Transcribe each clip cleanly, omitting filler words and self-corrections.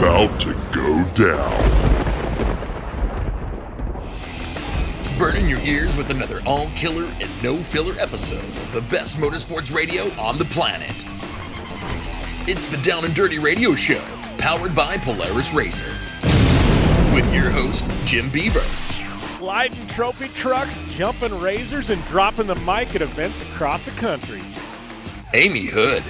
about to go down. Burning your ears with another all-killer and no-filler episode of the best motorsports radio on the planet. It's the Down and Dirty Radio Show, powered by Polaris Razor. With your host, Jim Beaver. Sliding trophy trucks, jumping razors, and dropping the mic at events across the country. Aimee Hood.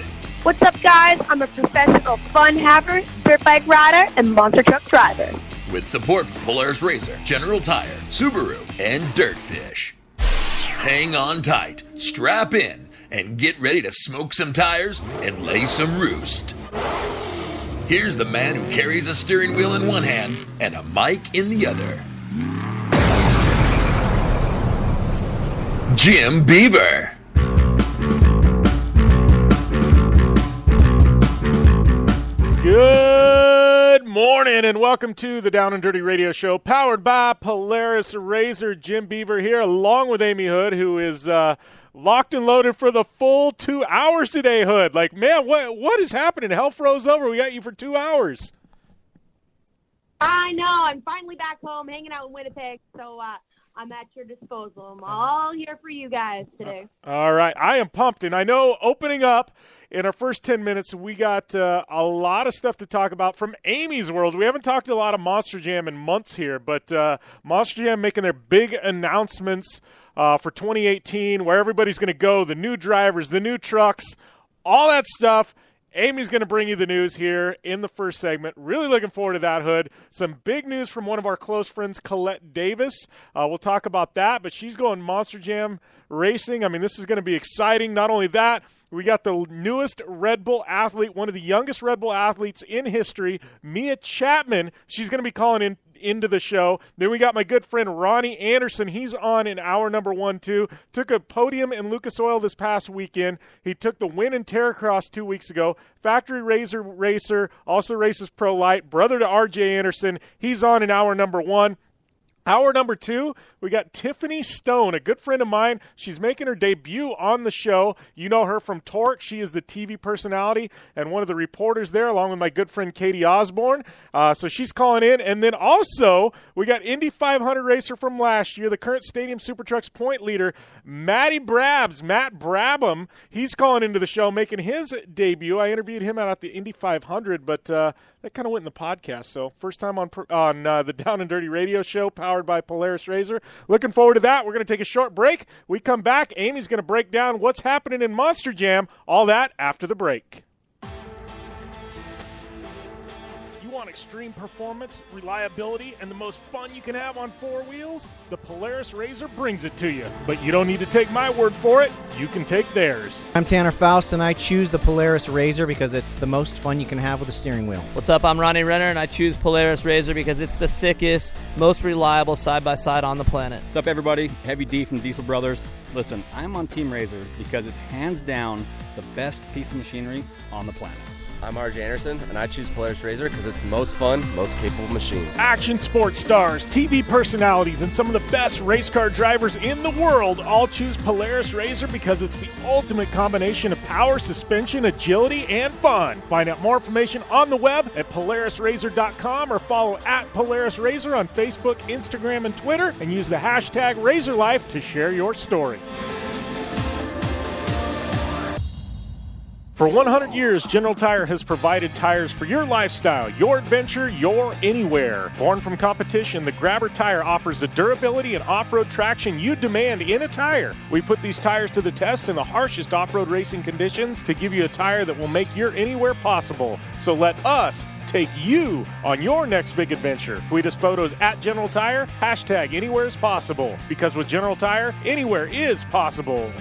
What's up, guys? I'm a professional fun haver, dirt bike rider, and monster truck driver. With support from Polaris Razor, General Tire, Subaru, and Dirtfish. Hang on tight, strap in, and get ready to smoke some tires and lay some roost. Here's the man who carries a steering wheel in one hand and a mic in the other. Jim Beaver. Good morning and welcome to the Down and Dirty Radio Show, powered by Polaris Razor. Jim Beaver here, along with Aimee Hood, who is locked and loaded for the full 2 hours today. Hood, like, man, what is happening? Hell froze over. We got you for 2 hours. I know. I'm finally back home, hanging out in Winnipeg, so I'm at your disposal. I'm all here for you guys today. All right. I am pumped, and I know opening up in our first 10 minutes, we got a lot of stuff to talk about from Aimee's world. We haven't talked a lot of Monster Jam in months here, but Monster Jam making their big announcements for 2018, where everybody's going to go, the new drivers, the new trucks, all that stuff. Aimee's going to bring you the news here in the first segment. Really looking forward to that, Hood. Some big news from one of our close friends, Colette Davis. We'll talk about that, but she's going Monster Jam racing. I mean, this is going to be exciting. Not only that, we got the newest Red Bull athlete, one of the youngest Red Bull athletes in history, Mia Chapman. She's going to be calling into the show. Then we got my good friend Ronnie Anderson. He's on in hour number 1, too. Took a podium in Lucas Oil this past weekend. He took the win in Terracross 2 weeks ago. Factory Razor racer, also races Pro Lite. Brother to RJ Anderson. He's on in hour number 1. Hour number 2, we got Tiffany Stone, a good friend of mine. She's making her debut on the show. You know her from TORC. She is the TV personality and one of the reporters there, along with my good friend Katie Osborne. So she's calling in. And then also, we got Indy 500 racer from last year, the current Stadium Super Trucks point leader, Matty Brabs, Matt Brabham. He's calling into the show, making his debut. I interviewed him out at the Indy 500, but that kind of went in the podcast. So first time on the Down and Dirty Radio Show, powered by Polaris Razor. Looking forward to that. We're going to take a short break. We come back. Aimee's going to break down what's happening in Monster Jam. All that after the break. You want extreme performance, reliability, and the most fun you can have on four wheels? The Polaris Razor brings it to you. But you don't need to take my word for it. You can take theirs. I'm Tanner Faust, and I choose the Polaris Razor because it's the most fun you can have with a steering wheel. What's up? I'm Ronnie Renner, and I choose Polaris Razor because it's the sickest, most reliable side-by-side on the planet. What's up, everybody? Heavy D from Diesel Brothers. Listen, I'm on Team Razor because it's hands down the best piece of machinery on the planet. I'm RJ Anderson, and I choose Polaris Razor because it's the most fun, most capable machine. Action sports stars, TV personalities, and some of the best race car drivers in the world all choose Polaris Razor because it's the ultimate combination of power, suspension, agility, and fun. Find out more information on the web at PolarisRazor.com or follow at Polaris Razor on Facebook, Instagram, and Twitter, and use the hashtag RazorLife to share your story. For 100 years, General Tire has provided tires for your lifestyle, your adventure, your anywhere. Born from competition, the Grabber tire offers the durability and off-road traction you demand in a tire. We put these tires to the test in the harshest off-road racing conditions to give you a tire that will make your anywhere possible. So let us take you on your next big adventure. Tweet us photos at General Tire, hashtag anywhere is possible. Because with General Tire, anywhere is possible.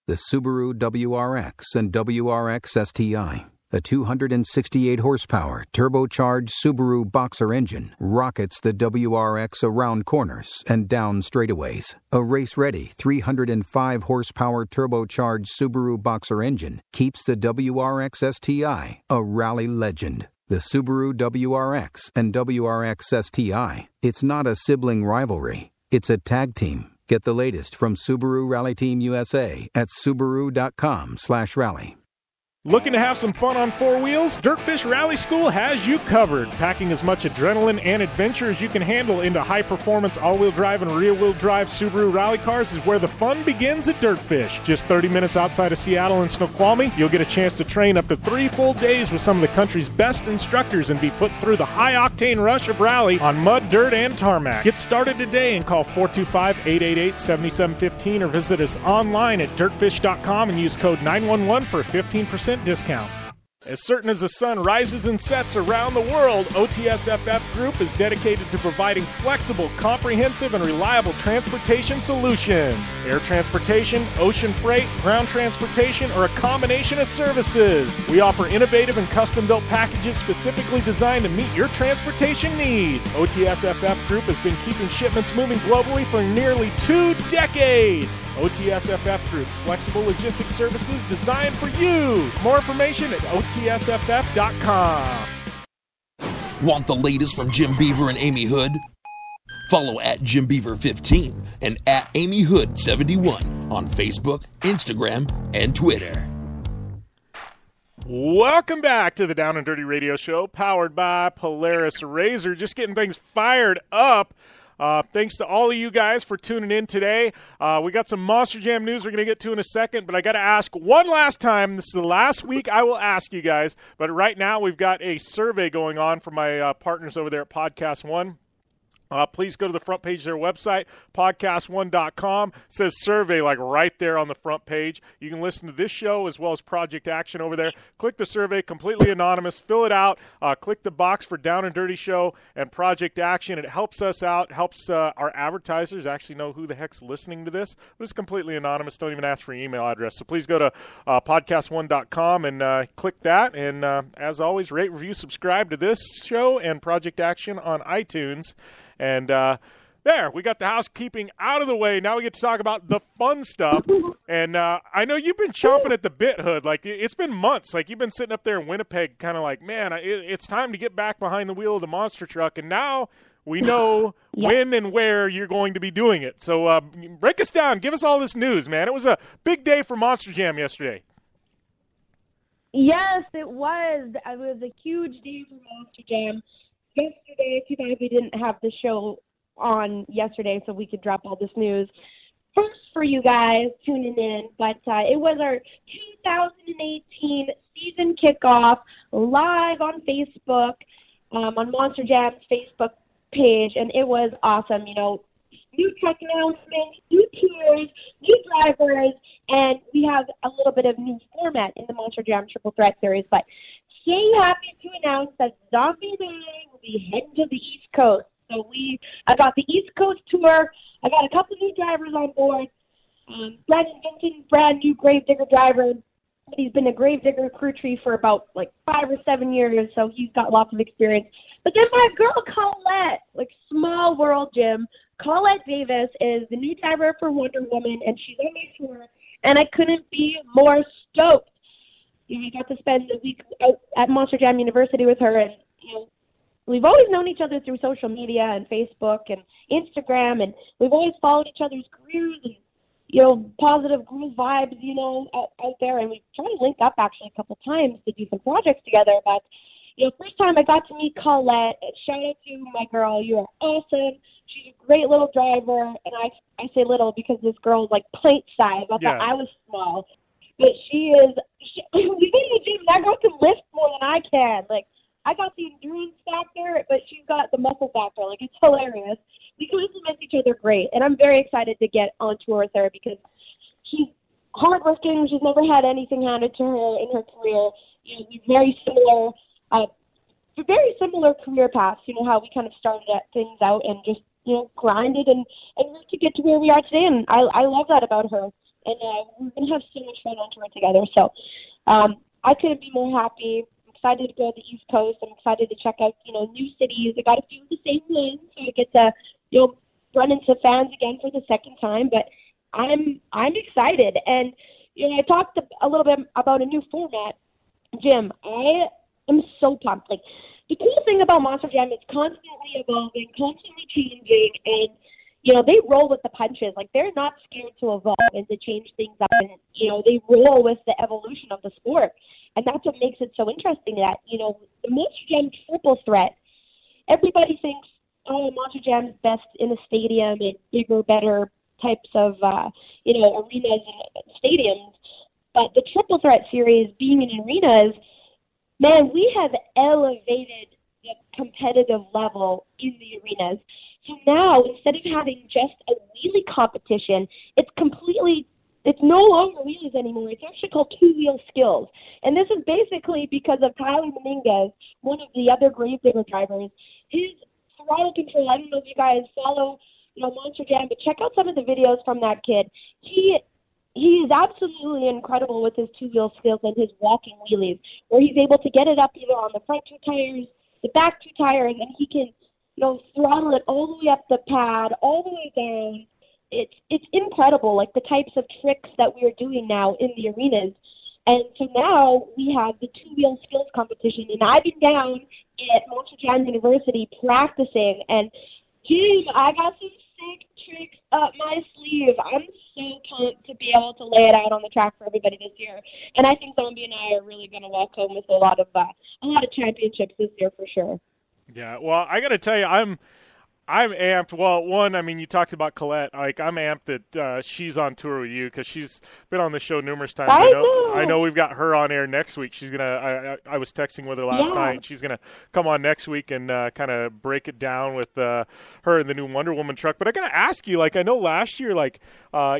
The Subaru WRX and WRX STI, a 268-horsepower turbocharged Subaru Boxer engine, rockets the WRX around corners and down straightaways. A race-ready 305-horsepower turbocharged Subaru Boxer engine keeps the WRX STI a rally legend. The Subaru WRX and WRX STI, it's not a sibling rivalry, it's a tag team. Get the latest from Subaru Rally Team USA at Subaru.com/rally. Looking to have some fun on four wheels? Dirtfish Rally School has you covered. Packing as much adrenaline and adventure as you can handle into high-performance all-wheel drive and rear-wheel drive Subaru rally cars is where the fun begins at Dirtfish. Just 30 minutes outside of Seattle in Snoqualmie, you'll get a chance to train up to 3 full days with some of the country's best instructors and be put through the high-octane rush of rally on mud, dirt, and tarmac. Get started today and call 425-888-7715 or visit us online at dirtfish.com and use code 911 for a 15% discount. As certain as the sun rises and sets around the world, OTSFF Group is dedicated to providing flexible, comprehensive, and reliable transportation solutions. Air transportation, ocean freight, ground transportation, or a combination of services. We offer innovative and custom-built packages specifically designed to meet your transportation needs. OTSFF Group has been keeping shipments moving globally for nearly 2 decades. OTSFF Group, flexible logistics services designed for you. More information at OTSFF.com. Want the latest from Jim Beaver and Aimee Hood? Follow at Jim Beaver 15 and at Aimee Hood 71 on Facebook, Instagram, and Twitter. Welcome back to the Down and Dirty Radio Show, powered by Polaris Razor. Just getting things fired up. Thanks to all of you guys for tuning in today. We got some Monster Jam news we're going to get to in a second, but I got to ask one last time. This is the last week I will ask you guys, but right now we've got a survey going on for my partners over there at Podcast One. Please go to the front page of their website, podcast1.com. It says survey like right there on the front page. You can listen to this show as well as Project Action over there. Click the survey, completely anonymous. Fill it out. Click the box for Down and Dirty Show and Project Action. It helps us out, helps our advertisers actually know who the heck's listening to this. But it's completely anonymous. Don't even ask for your email address. So please go to podcast1.com and click that. And as always, rate, review, subscribe to this show and Project Action on iTunes. And there, we got the housekeeping out of the way. Now we get to talk about the fun stuff. And I know you've been chomping at the bit, Hood. Like, it's been months. Like, you've been sitting up there in Winnipeg kind of like, man, it's time to get back behind the wheel of the monster truck. And now we know when and where you're going to be doing it. So break us down. Give us all this news, man. It was a big day for Monster Jam yesterday. Yes, it was. It was a huge day for Monster Jam. Yesterday, too bad we didn't have the show on yesterday so we could drop all this news first for you guys tuning in. But it was our 2018 season kickoff live on Facebook, on Monster Jam's Facebook page, and it was awesome. You know, new truck announcements, new tiers, new drivers, and we have a little bit of new format in the Monster Jam Triple Threat Series. But so happy to announce that Zombie and I will be heading to the East Coast. So I got the East Coast tour. I got a couple new drivers on board. Brandon Vinton, brand new Gravedigger driver. He's been a Gravedigger crew chief for about 5 or 7 years, so he's got lots of experience. But then my girl Colette, small world, Jim. Colette Davis is the new driver for Wonder Woman, and she's on my tour, and I couldn't be more stoked. I got to spend a week out at Monster Jam University with her, and we've always known each other through social media and Facebook and Instagram, and we've always followed each other's careers and positive groove vibes, out there, and we've tried to link up actually a couple times to do some projects together. But first time I got to meet Colette. Shout out to my girl. You are awesome. She's a great little driver, and I say little because this girl's plate size. I thought I was small. But we go to the gym, and I got to lift more than I can. I got the endurance factor, but she's got the muscle factor. It's hilarious. We complement each other great, and I'm very excited to get on tour with her because she's hardworking. She's never had anything handed to her in her career. Very similar career paths. How we kind of started things out and just grinded and worked to get to where we are today. And I love that about her. And we're going to have so much fun on tour together. So I couldn't be more happy. I'm excited to go to the East Coast. I'm excited to check out, new cities. I got a few of the same ones, so I get to, run into fans again for the second time. But I'm excited. And, I talked a little bit about a new format. Jim, I am so pumped. The cool thing about Monster Jam is constantly evolving, constantly changing, and they roll with the punches. They're not scared to evolve and to change things up. And, they roll with the evolution of the sport. And that's what makes it so interesting that, the Monster Jam triple threat, everybody thinks, Monster Jam's best in a stadium and bigger, better types of, arenas and stadiums. But the triple threat series being in arenas, man, we have elevated the competitive level in the arenas. So now, instead of having just a wheelie competition, it's no longer wheelies anymore. It's actually called two-wheel skills. And this is basically because of Tyler Dominguez, one of the other Gravedigger drivers. His throttle control, I don't know if you guys follow, Monster Jam, but check out some of the videos from that kid. He is absolutely incredible with his two-wheel skills and his walking wheelies, where he's able to get it up either on the front two tires, the back two tires, and he can, throttle it all the way up the pad, all the way down. It's incredible, like the types of tricks that we are doing now in the arenas. And so now we have the two-wheel skills competition, and I've been down at Monster Jam University practicing, and Jim, I got some sick tricks up my sleeve. I'm so pumped to be able to lay it out on the track for everybody this year. And I think Zombie and I are really going to walk home with a lot of championships this year for sure. Yeah, well, I got to tell you, I'm amped. Well, one, I mean, you talked about Colette. Like, I'm amped that she's on tour with you because she's been on the show numerous times. I know we've got her on air next week. She's gonna. I was texting with her last night. She's gonna come on next week and kind of break it down with her and the new Wonder Woman truck. But I gotta ask you, like, I know last year, like,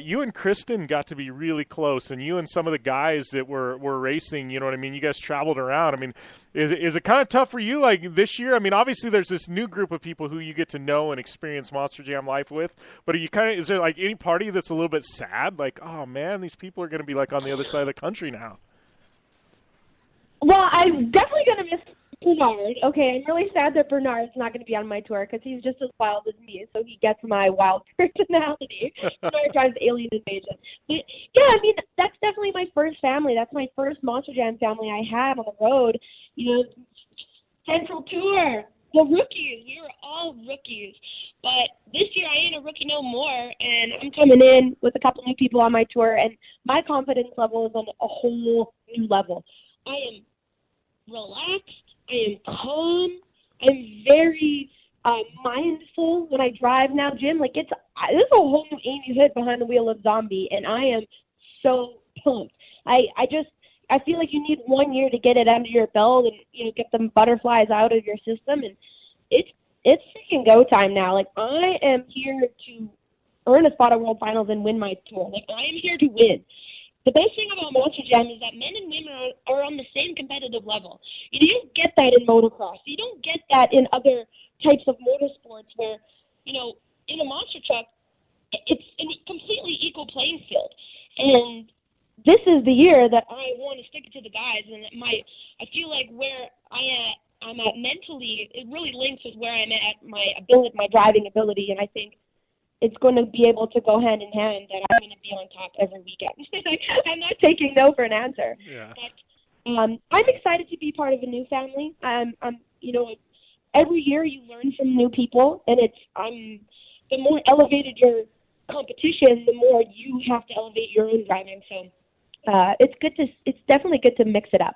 you and Kristen got to be really close, and you and some of the guys that were racing. You know what I mean? You guys traveled around. I mean, is it kind of tough for you, like, this year? I mean, obviously there's this new group of people who you get to know and experience Monster Jam life with, but is there like any party that's a little bit sad, like, oh man, these people are going to be like on the other side of the country now? Well, I'm definitely going to miss Bernard. Okay, I'm really sad that Bernard's not going to be on my tour because he's just as wild as me, so he gets my wild personality. Bernard drives Alien Invasion. But yeah, I mean, that's definitely my first family. That's my first Monster Jam family I have on the road. Central Tour. The rookies, we were all rookies. But this year I ain't a rookie no more, and I'm coming in with a couple new people on my tour, and my confidence level is on a whole new level. I am relaxed. I am calm. I'm very mindful when I drive now, Jim. Like, there's a whole new Aimee Hood behind the wheel of Zombie, and I am so pumped. I feel like you need 1 year to get it under your belt and, get the butterflies out of your system. And it's freaking go time now. Like, I am here to earn a spot at World Finals and win my tour. Like, I am here to win. The best thing about Monster Jam is that men and women are on the same competitive level. You don't get that in motocross. You don't get that in other types of motorsports where, in a monster truck, it's a completely equal playing field. And this is the year that I want to stick it to the guys, and I feel like where I'm at mentally, it really links with where I'm at my driving ability, and I think it's going to be able to go hand in hand that I'm going to be on top every weekend. I'm not taking no for an answer. Yeah. But I'm excited to be part of a new family. Every year you learn from new people, and the more elevated your competition, the more you have to elevate your own driving. So it's definitely good to mix it up.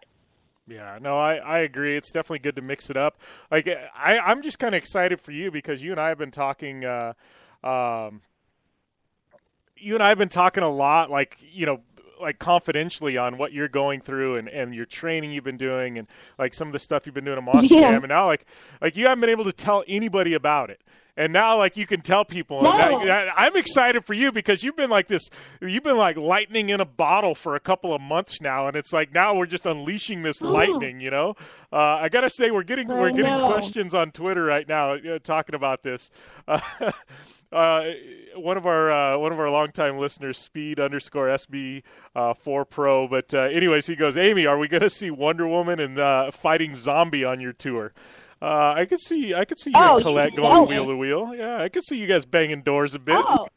Yeah, no, I agree. It's definitely good to mix it up. Like, I'm just kind of excited for you because you and I have been talking. You and I have been talking a lot, like confidentially on what you're going through and your training you've been doing and like some of the stuff you've been doing at Monster Jam. And now like you haven't been able to tell anybody about it. And now, like, you can tell people. No. I'm excited for you because you've been like lightning in a bottle for a couple of months now, and it's like now we're just unleashing this lightning. I gotta say we're getting questions on Twitter right now talking about this. One of our longtime listeners, Speed_SB4 Pro. But anyways, he goes, Aimee, are we gonna see Wonder Woman and fighting Zombie on your tour? I could see you and Colette going wheel to wheel. Yeah, I could see you guys banging doors a bit. Oh,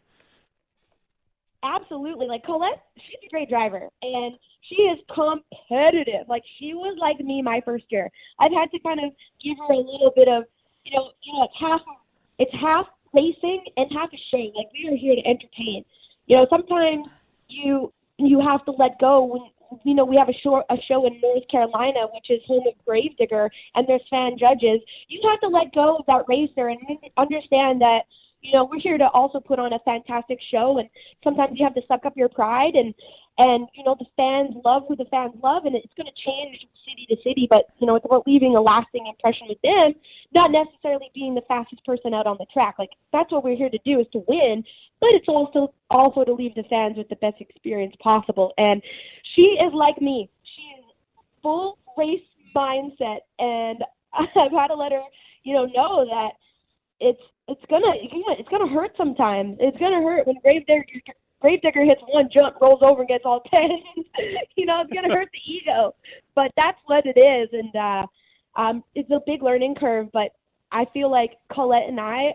absolutely. Like, Colette, she's a great driver, and she is competitive. Like, she was like me my first year. I've had to kind of give her a little bit of, it's half racing and half a show. Like, we are here to entertain. Sometimes you have to let go when we have a show in North Carolina, which is home of Gravedigger, and there's fan judges. You have to let go of that racer and understand that, we're here to also put on a fantastic show, and sometimes you have to suck up your pride, and the fans love who the fans love, and it's going to change city to city, but, it's about leaving a lasting impression with them, not necessarily being the fastest person out on the track. Like, that's what we're here to do, is to win, but it's also to leave the fans with the best experience possible. And she is like me. She is full race mindset, and I've had to let her, know that it's gonna hurt sometimes. It's gonna hurt when Gravedigger hits one jump, rolls over, and gets all tense. It's gonna hurt the ego, but that's what it is. And it's a big learning curve. But I feel like Colette and I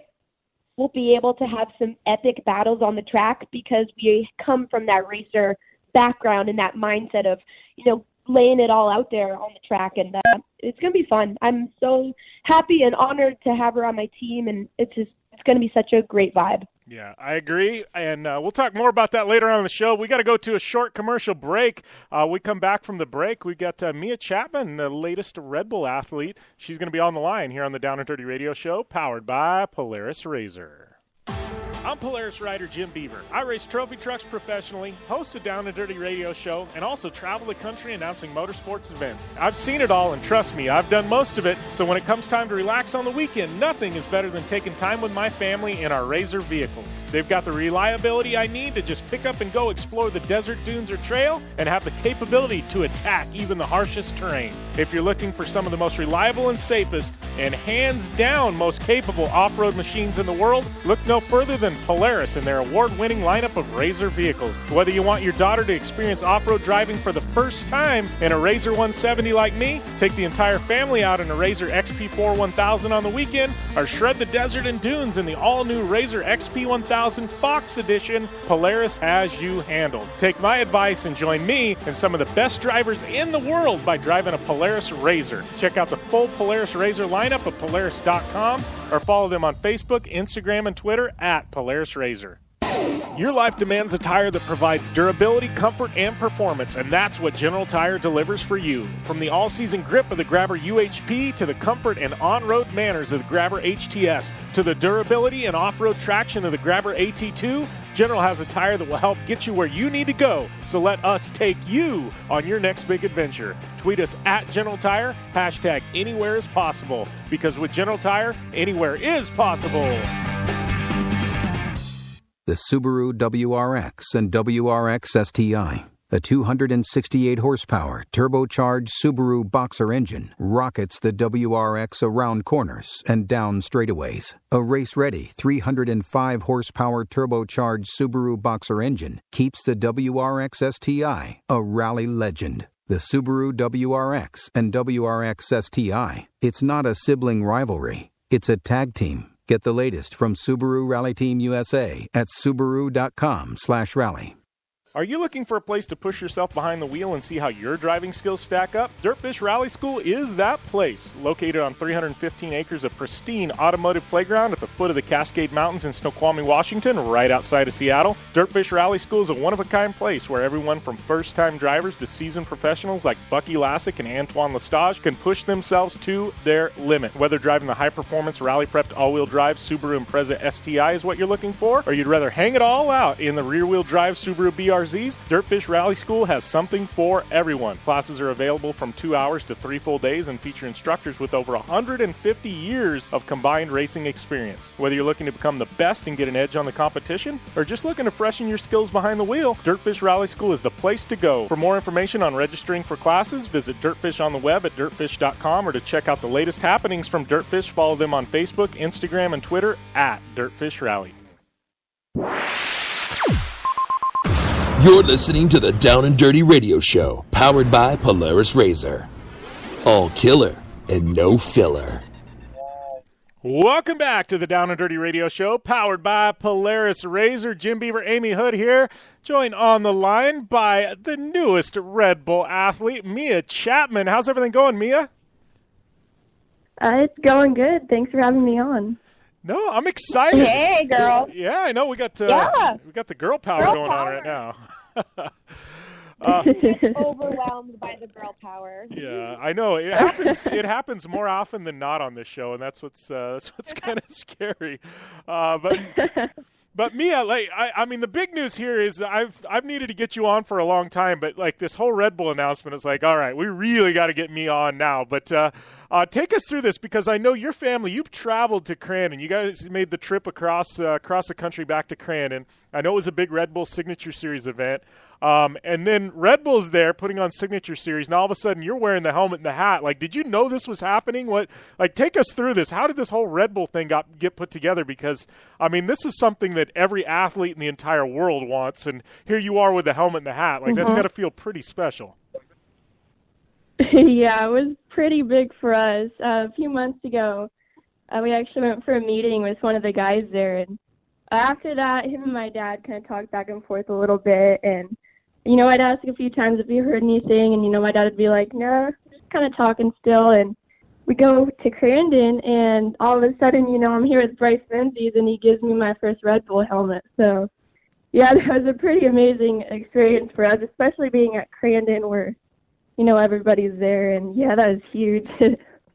will be able to have some epic battles on the track because we come from that racer background and that mindset of laying it all out there on the track, and it's going to be fun. I'm so happy and honored to have her on my team, and it's going to be such a great vibe. Yeah, I agree, and we'll talk more about that later on in the show. We got to go to a short commercial break. We come back from the break. We got Mia Chapman, the latest Red Bull athlete. She's going to be on the line here on the Down and Dirty Radio Show, powered by Polaris Razor. I'm Polaris rider Jim Beaver. I race trophy trucks professionally, host a Down and Dirty radio show, and also travel the country announcing motorsports events. I've seen it all, and trust me, I've done most of it. So when it comes time to relax on the weekend, nothing is better than taking time with my family in our Razor vehicles. They've got the reliability I need to just pick up and go explore the desert, dunes, or trail, and have the capability to attack even the harshest terrain. If you're looking for some of the most reliable and safest, and hands down most capable off-road machines in the world, look no further than Polaris and their award-winning lineup of Razor vehicles. Whether you want your daughter to experience off-road driving for the first time in a Razor 170 like me, take the entire family out in a Razor XP4 1000 on the weekend, or shred the desert and dunes in the all-new Razor XP 1000 Fox Edition, Polaris has you handled. Take my advice and join me and some of the best drivers in the world by driving a Polaris Razor. Check out the full Polaris Razor lineup at Polaris.com or follow them on Facebook, Instagram, and Twitter at Polaris Razor. Your life demands a tire that provides durability, comfort, and performance, and that's what General Tire delivers for you. From the all-season grip of the Grabber UHP to the comfort and on-road manners of the Grabber HTS to the durability and off-road traction of the Grabber AT2, General has a tire that will help get you where you need to go. So let us take you on your next big adventure. Tweet us at General Tire, hashtag anywhere is possible, because with General Tire, anywhere is possible. The Subaru WRX and WRX STI, a 268-horsepower, turbocharged Subaru Boxer engine, rockets the WRX around corners and down straightaways. A race-ready 305-horsepower turbocharged Subaru Boxer engine keeps the WRX STI a rally legend. The Subaru WRX and WRX STI, it's not a sibling rivalry, it's a tag team. Get the latest from Subaru Rally Team USA at Subaru.com/rally. Are you looking for a place to push yourself behind the wheel and see how your driving skills stack up? Dirtfish Rally School is that place. Located on 315 acres of pristine automotive playground at the foot of the Cascade Mountains in Snoqualmie, Washington, right outside of Seattle, Dirtfish Rally School is a one-of-a-kind place where everyone from first-time drivers to seasoned professionals like Bucky Lassick and Antoine Lestage can push themselves to their limit. Whether driving the high-performance, rally-prepped all-wheel drive Subaru Impreza STI is what you're looking for, or you'd rather hang it all out in the rear-wheel drive Subaru BRZ, Dirtfish Rally School has something for everyone. Classes are available from 2 hours to 3 full days and feature instructors with over 150 years of combined racing experience. Whether you're looking to become the best and get an edge on the competition, or just looking to freshen your skills behind the wheel, Dirtfish Rally School is the place to go. For more information on registering for classes, visit Dirtfish on the web at dirtfish.com, or to check out the latest happenings from Dirtfish, follow them on Facebook, Instagram, and Twitter at Dirtfish Rally. You're listening to the Down and Dirty Radio Show, powered by Polaris Razor. All killer and no filler. Welcome back to the Down and Dirty Radio Show, powered by Polaris Razor. Jim Beaver, Aimee Hood here, joined on the line by the newest Red Bull athlete, Mia Chapman. How's everything going, Mia? It's going good. Thanks for having me on. No, I'm excited. Hey, girl. Yeah, I know we got the girl power going on right now. Overwhelmed by the girl power. Yeah, I know it happens. It happens more often than not on this show, and that's what's kind of scary. But Mia, like, I mean, the big news here is I've needed to get you on for a long time, but like this whole Red Bull announcement is like, all right, we really got to get Mia on now. But take us through this, because I know your family, you've traveled to Crandon. You guys made the trip across the country back to Crandon. I know it was a big Red Bull Signature Series event. And then Red Bull's there putting on Signature Series. Now all of a sudden you're wearing the helmet and the hat. Like, did you know this was happening? Take us through this. How did this whole Red Bull thing get put together? Because, I mean, this is something that every athlete in the entire world wants. And here you are with the helmet and the hat. Like, that's got to feel pretty special. Yeah, it was pretty big for us. A few months ago, we actually went for a meeting with one of the guys there. And after that, him and my dad kind of talked back and forth a little bit. And I'd ask a few times if he heard anything, and, my dad would be like, no, just kind of talking still. And we go to Crandon, and all of a sudden, I'm here with Bryce Menzies, and he gives me my first Red Bull helmet. So, yeah, that was a pretty amazing experience for us, especially being at Crandon where, everybody's there. And, yeah, that was huge.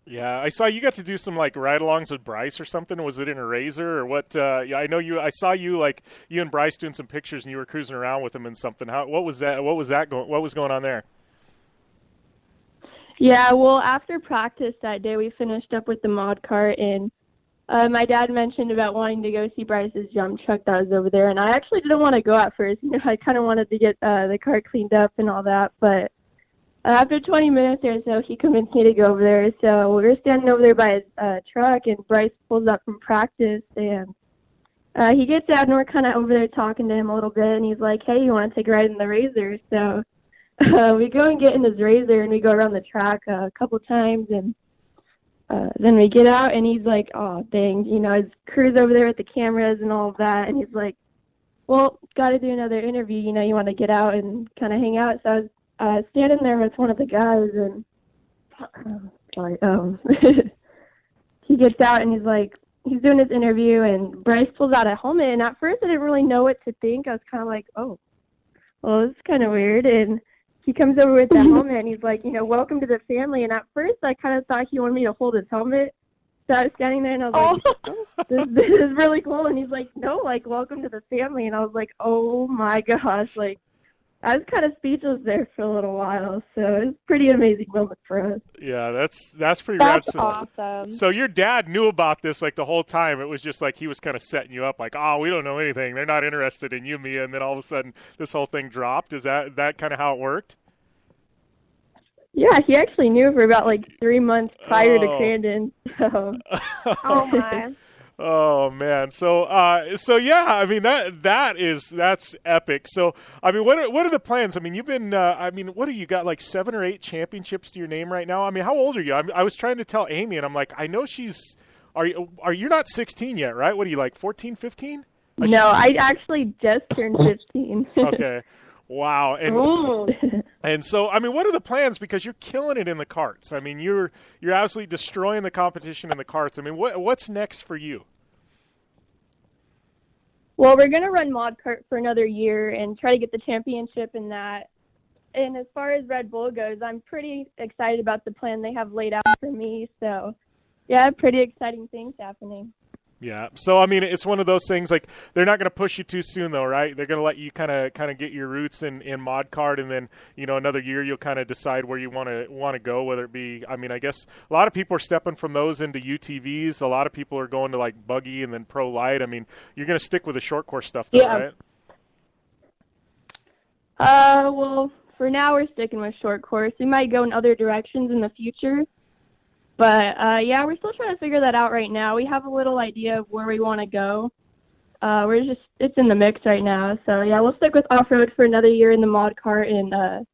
Yeah, I saw you got to do some like ride-alongs with Bryce or something. Was it in a Razor or what? Yeah, I know you. I saw you you and Bryce doing some pictures, and you were cruising around with him and something. What was that? What was going on there? Yeah, well, after practice that day, we finished up with the mod cart, and my dad mentioned about wanting to go see Bryce's jump truck that was over there, and I actually didn't want to go at first. I kind of wanted to get the car cleaned up and all that, but after 20 minutes or so, he convinced me to go over there. So we were standing over there by his truck, and Bryce pulls up from practice, and he gets out, and we're kind of over there talking to him a little bit, and he's like, hey, you want to take a ride in the Razor? So we go and get in his Razor, and we go around the track a couple times, and then we get out, and he's like, oh, dang, his crew's over there with the cameras and all of that, and he's like, well, got to do another interview, you want to get out and kind of hang out. So I was standing there with one of the guys, and he gets out, and he's doing his interview, and Bryce pulls out a helmet, and at first I didn't really know what to think. I was kind of like, oh, well, this is kind of weird, and he comes over with the helmet, and he's like, welcome to the family, and at first I kind of thought he wanted me to hold his helmet, so I was standing there, and I was like, oh, this is really cool, and he's like, no, welcome to the family, and I was like, oh my gosh, I was kind of speechless there for a little while, so it was a pretty amazing moment for us. Yeah, that's pretty rad. That's awesome. So your dad knew about this the whole time. It was just he was kind of setting you up, oh, we don't know anything. They're not interested in you, Mia, and then all of a sudden this whole thing dropped. Is that kind of how it worked? Yeah, he actually knew for about 3 months prior to Crandon. So. Oh my. Oh man, so yeah, I mean that's epic. So I mean, what are the plans? I mean, you've been, what do you got 7 or 8 championships to your name right now? I mean, how old are you? I was trying to tell Aimee, and I'm like, I know you're not 16 yet, right? What are you 14, 15? No, I actually just turned 15. Okay. Wow. And so, I mean, what are the plans? Because you're killing it in the karts. I mean, you're absolutely destroying the competition in the karts. I mean, what's next for you? Well, we're going to run mod kart for another year and try to get the championship in that. And as far as Red Bull goes, I'm pretty excited about the plan they have laid out for me. So, yeah, pretty exciting things happening. Yeah. So, I mean, it's one of those things they're not going to push you too soon, though, right? They're going to let you kind of get your roots in mod kart, and then another year you'll kind of decide where you want to go. Whether it be, I mean, I guess a lot of people are stepping from those into UTVs. A lot of people are going to buggy and then pro Lite. I mean, you're going to stick with the short course stuff, though, right? Well, for now we're sticking with short course. We might go in other directions in the future. But, yeah, we're still trying to figure that out right now. We have a little idea of where we want to go. It's in the mix right now. So, yeah, we'll stick with off-road for another year in the mod kart and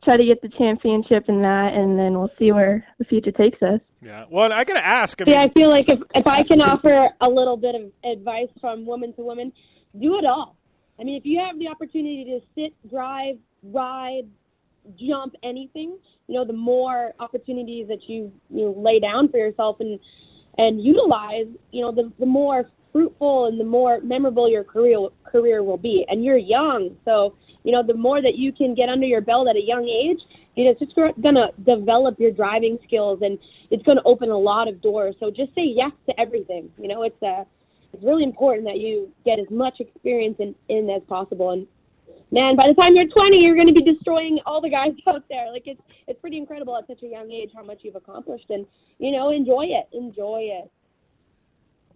try to get the championship in that, and then we'll see where the future takes us. Yeah. Well, I got to ask. I feel like if I can offer a little bit of advice from woman to woman, do it all. I mean, if you have the opportunity to sit, drive, ride, jump, anything, the more opportunities that you lay down for yourself and utilize, the more fruitful and the more memorable your career will be. And you're young, so the more that you can get under your belt at a young age, it's just going to develop your driving skills, and it's going to open a lot of doors. So just say yes to everything. It's really important that you get as much experience in as possible. And man, by the time you're 20, you're going to be destroying all the guys out there. Like it's pretty incredible at such a young age how much you've accomplished, and enjoy it.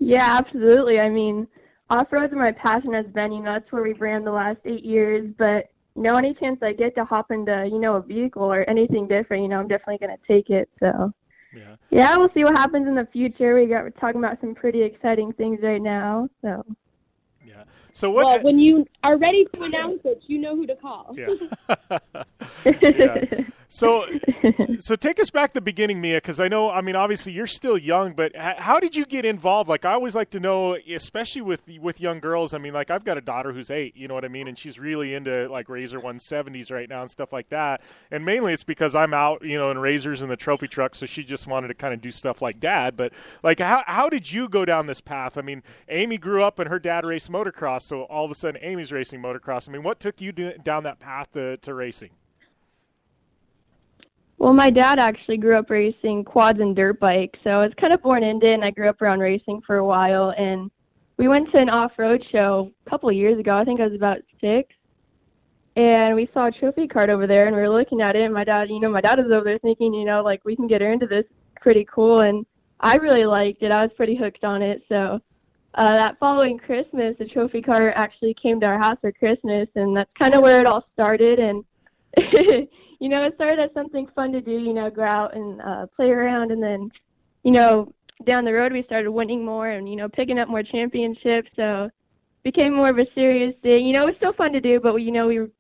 Yeah, absolutely. I mean, off-road is my passion has been, that's where we've ran the last 8 years, but any chance I get to hop into, a vehicle or anything different, I'm definitely going to take it. So, yeah, we'll see what happens in the future. We're talking about some pretty exciting things right now. So, yeah. So what? Well, when you are ready to announce it, you know who to call. Yeah. Yeah. So take us back to the beginning, Mia, because obviously you're still young, but how did you get involved? Like, I always like to know, especially with young girls. I've got a daughter who's 8, you know what I mean, and she's really into like Razor 170s right now and stuff like that. And mainly it's because I'm out, in Razors and the trophy truck, so she just wanted to kind of do stuff like Dad. But like, how did you go down this path? Aimee grew up and her dad raced motocross, so all of a sudden Amy's racing motocross. What took you down that path to racing? Well, my dad actually grew up racing quads and dirt bikes, so I was kind of born into it, and I grew up around racing for a while. And we went to an off-road show a couple of years ago. I think I was about 6. And we saw a trophy cart over there, and we were looking at it, and my dad was over there thinking, like, we can get her into this. Pretty cool. And I really liked it. I was pretty hooked on it. So that following Christmas, the trophy cart actually came to our house for Christmas, and that's kind of where it all started. And it started as something fun to do, go out and play around. And then, down the road we started winning more and, picking up more championships. So it became more of a serious thing. It was still fun to do, but, we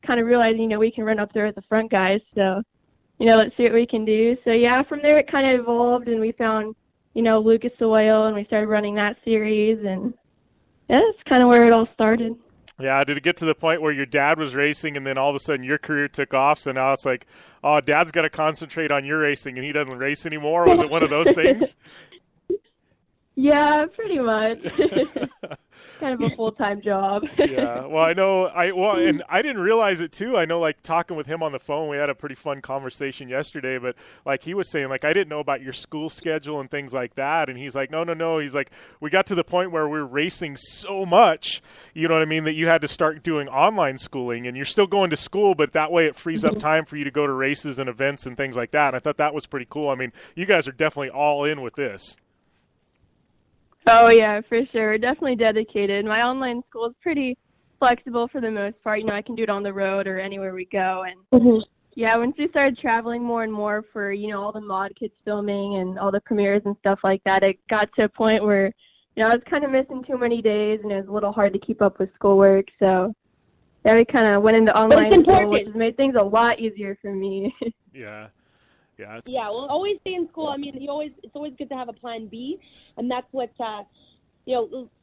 kind of realized, we can run up there with the front guys. So, let's see what we can do. So, yeah, from there it kind of evolved, and we found, Lucas Oil, and we started running that series. And yeah, that's kind of where it all started. Yeah, did it get to the point where your dad was racing and then all of a sudden your career took off, so now it's like, oh, Dad's got to concentrate on your racing and he doesn't race anymore? Was it one of those things? Yeah, pretty much. Kind of a full-time job. Yeah, well, and I didn't realize it too. I know, like, talking with him on the phone, we had a pretty fun conversation yesterday, but like he was saying, like, I didn't know about your school schedule and things like that, and he's like, no. He's like, we got to the point where we're racing so much, you know what I mean, that you had to start doing online schooling, and you're still going to school, but that way it frees up time for you to go to races and events and things like that. And I thought that was pretty cool. You guys are definitely all in with this. Oh, yeah, for sure. We're definitely dedicated. My online school is pretty flexible for the most part. I can do it on the road or anywhere we go. And, yeah, once we started traveling more and more for, all the mod kits filming and all the premieres and stuff like that, it got to a point where, I was kind of missing too many days, and it was a little hard to keep up with schoolwork. So, yeah, we kind of went into online school, which has made things a lot easier for me. Yeah. Yeah, well, always stay in school. It's always good to have a plan B, and that's what,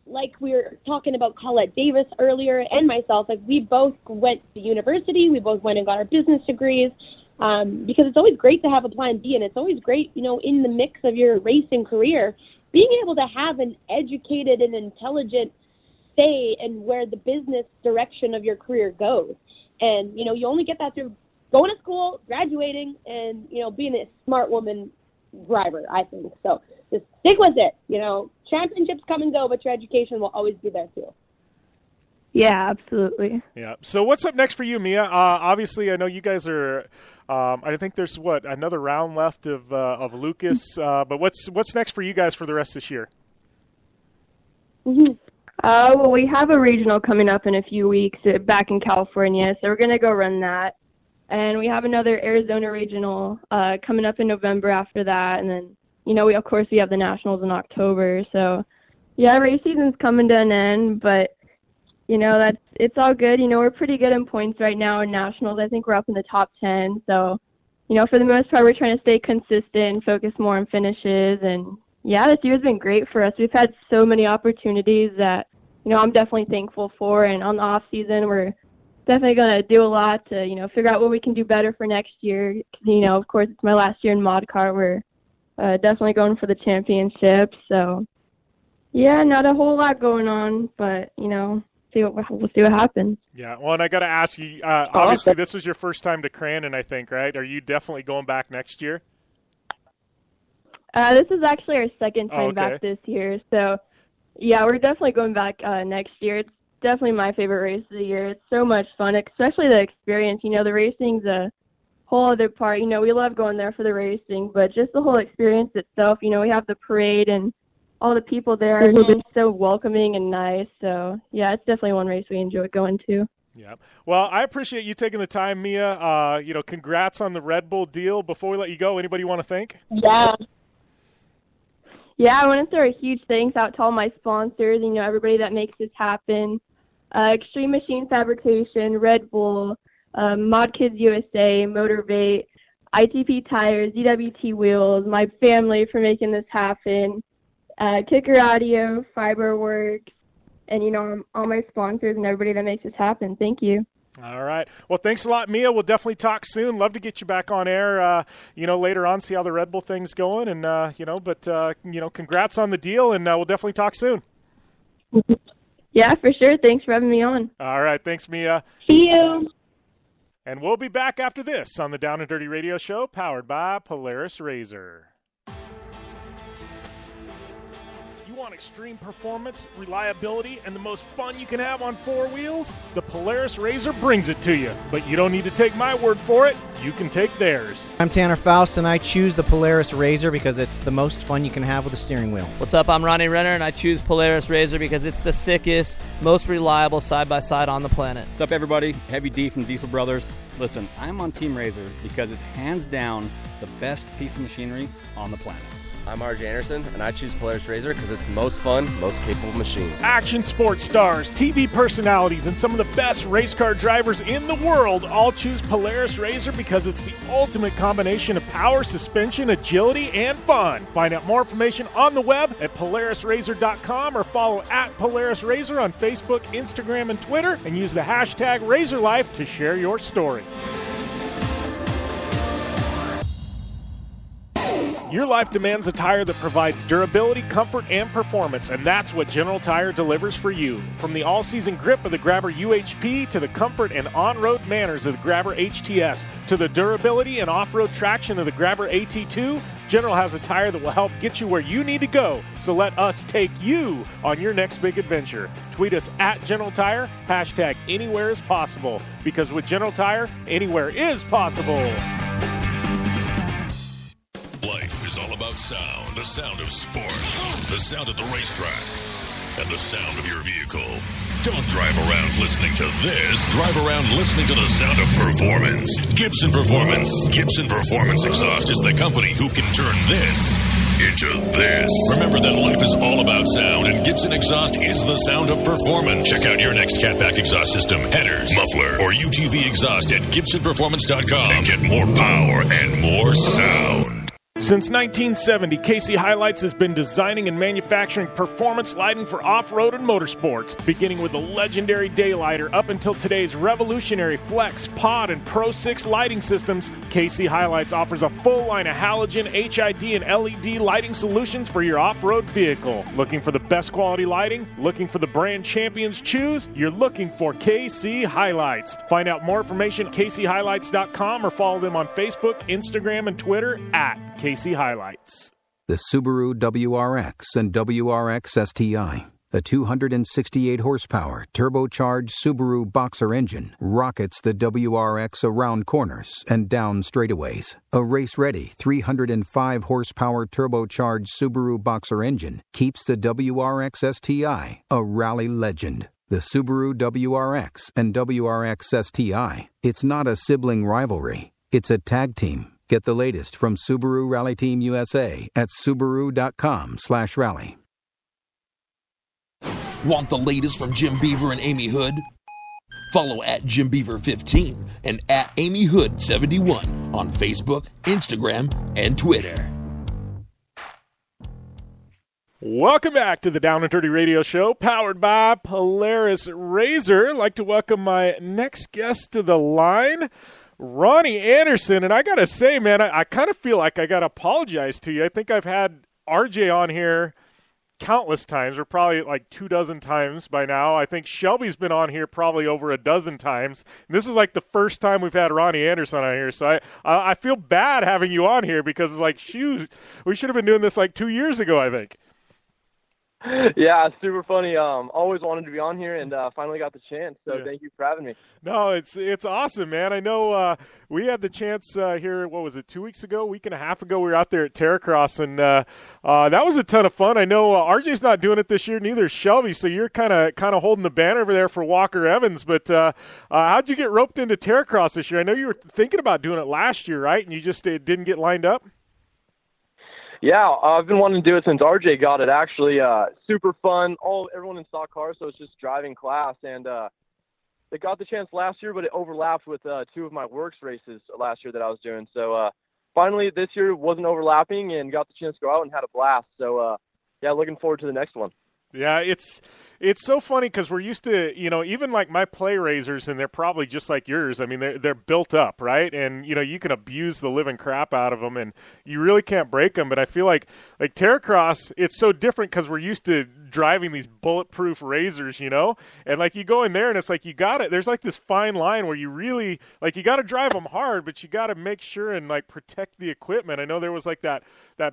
like we were talking about Colette Davis earlier and myself, like we both went to university, we both went and got our business degrees, because it's always great to have a plan B, and it's always great, in the mix of your racing career, being able to have an educated and intelligent say in where the business direction of your career goes. And, you only get that through going to school, graduating, and, being a smart woman driver, I think. So just stick with it. Championships come and go, but your education will always be there too. Yeah, absolutely. Yeah. So what's up next for you, Mia? Obviously, I know you guys are. I think there's another round left of Lucas. But what's next for you guys for the rest of this year? Well, we have a regional coming up in a few weeks back in California, so we're gonna go run that. And we have another Arizona regional coming up in November after that. And then, we have the Nationals in October. So, yeah, race season's coming to an end. But, it's all good. We're pretty good in points right now in Nationals. I think we're up in the top 10. So, for the most part, we're trying to stay consistent and focus more on finishes. And, yeah, this year's been great for us. We've had so many opportunities that, I'm definitely thankful for. And on the off season, we're definitely going to do a lot to, figure out what we can do better for next year. Of course, it's my last year in mod car. We're definitely going for the championship. So, Yeah, not a whole lot going on, but, we'll see what happens. Yeah, well, and I got to ask you, obviously this was your first time to Crandon, I think, right? Are you definitely going back next year? This is actually our second time back this year, so, yeah, we're definitely going back next year. It's definitely my favorite race of the year. It's so much fun, especially the experience. The racing's a whole other part. We love going there for the racing, but just the whole experience itself, we have the parade and all the people there are just so welcoming and nice. So, yeah, it's definitely one race we enjoy going to. Yeah. Well, I appreciate you taking the time, Mia. Congrats on the Red Bull deal. Before we let you go, anybody you want to thank? Yeah. Yeah, I want to throw a huge thanks out to all my sponsors, everybody that makes this happen. Extreme Machine Fabrication, Red Bull, Mod Kids USA, Motivate, ITP Tires, DWT Wheels, my family for making this happen, Kicker Audio, Fiberworks, and, all my sponsors and everybody that makes this happen. Thank you. All right. Well, thanks a lot, Mia. We'll definitely talk soon. Love to get you back on air, later on, see how the Red Bull thing's going. And, congrats on the deal, and we'll definitely talk soon. Yeah, for sure. Thanks for having me on. All right. Thanks, Mia. See you. And we'll be back after this on the Down and Dirty Radio Show, powered by Polaris RZR. You want extreme performance, reliability, and the most fun you can have on four wheels? The Polaris RZR brings it to you. But you don't need to take my word for it. You can take theirs. I'm Tanner Faust, and I choose the Polaris RZR because it's the most fun you can have with a steering wheel. What's up? I'm Ronnie Renner, and I choose Polaris RZR because it's the sickest, most reliable side-by-side on the planet. What's up, everybody? Heavy D from Diesel Brothers. Listen, I'm on Team RZR because it's hands down the best piece of machinery on the planet. I'm RJ Anderson, and I choose Polaris RZR because it's the most fun, most capable machine. Action sports stars, TV personalities, and some of the best race car drivers in the world all choose Polaris RZR because it's the ultimate combination of power, suspension, agility, and fun. Find out more information on the web at PolarisRZR.com or follow at Polaris RZR on Facebook, Instagram, and Twitter, and use the hashtag RazorLife to share your story. Your life demands a tire that provides durability, comfort, and performance, and that's what General Tire delivers for you. From the all-season grip of the Grabber UHP to the comfort and on-road manners of the Grabber HTS to the durability and off-road traction of the Grabber AT2, General has a tire that will help get you where you need to go. So let us take you on your next big adventure. Tweet us at General Tire, hashtag anywhere is possible, because with General Tire, anywhere is possible. Life is all about sound. The sound of sports. The sound of the racetrack. And the sound of your vehicle. Don't drive around listening to this. Drive around listening to the sound of performance. Gibson Performance. Gibson Performance Exhaust is the company who can turn this into this. Remember that life is all about sound, and Gibson Exhaust is the sound of performance. Check out your next catback exhaust system, headers, muffler, or UTV exhaust at GibsonPerformance.com and get more power and more sound. Since 1970, KC Highlights has been designing and manufacturing performance lighting for off-road and motorsports, beginning with the legendary Daylighter up until today's revolutionary Flex, Pod, and Pro 6 lighting systems. KC Highlights offers a full line of halogen, HID, and LED lighting solutions for your off-road vehicle. Looking for the best quality lighting? Looking for the brand champions choose? You're looking for KC Highlights. Find out more information at kchighlights.com or follow them on Facebook, Instagram, and Twitter at KC Highlights. The Subaru WRX and WRX STI, a 268 horsepower turbocharged Subaru Boxer engine, rockets the WRX around corners and down straightaways. A race-ready 305 horsepower turbocharged Subaru Boxer engine keeps the WRX STI a rally legend. The Subaru WRX and WRX STI, it's not a sibling rivalry, it's a tag team. Get the latest from Subaru Rally Team USA at Subaru.com/rally. Want the latest from Jim Beaver and Aimee Hood? Follow at JimBeaver15 and at Aimee Hood 71 on Facebook, Instagram, and Twitter. Welcome back to the Down and Dirty Radio Show, powered by Polaris RZR. I'd like to welcome my next guest to the line, Ronnie Anderson. And I got to say, man, I kind of feel like I got to apologize to you. I think I've had RJ on here countless times. We're probably like 24 times by now. I think Shelby's been on here probably over a dozen times. And this is like the first time we've had Ronnie Anderson on here. So I feel bad having you on here because it's like, shoot, we should have been doing this like 2 years ago, I think. Yeah, it's super funny. Always wanted to be on here, and finally got the chance. So Thank you for having me. No, it's awesome, man. I know we had the chance here. What was it? 2 weeks ago, week and a half ago, we were out there at Terracross, and that was a ton of fun. I know RJ's not doing it this year, neither is Shelby. So you're kind of holding the banner over there for Walker Evans. But how'd you get roped into Terracross this year? I know you were thinking about doing it last year, right? And you just didn't get lined up. Yeah, I've been wanting to do it since RJ got it, actually. Super fun. Everyone in stock cars, so it's just driving class. And they got the chance last year, but it overlapped with two of my works races last year that I was doing. So finally this year wasn't overlapping and got the chance to go out and had a blast. So, looking forward to the next one. Yeah, it's so funny because we're used to, even like my play razors, and they're probably just like yours. I mean, they're built up, right? And, you can abuse the living crap out of them, and you really can't break them. But I feel like Terracross, it's so different because we're used to driving these bulletproof razors, And, like, you go in there, and it's like there's, like, this fine line where you really, like, you got to drive them hard, but you got to make sure and, like, protect the equipment. I know there was, like, that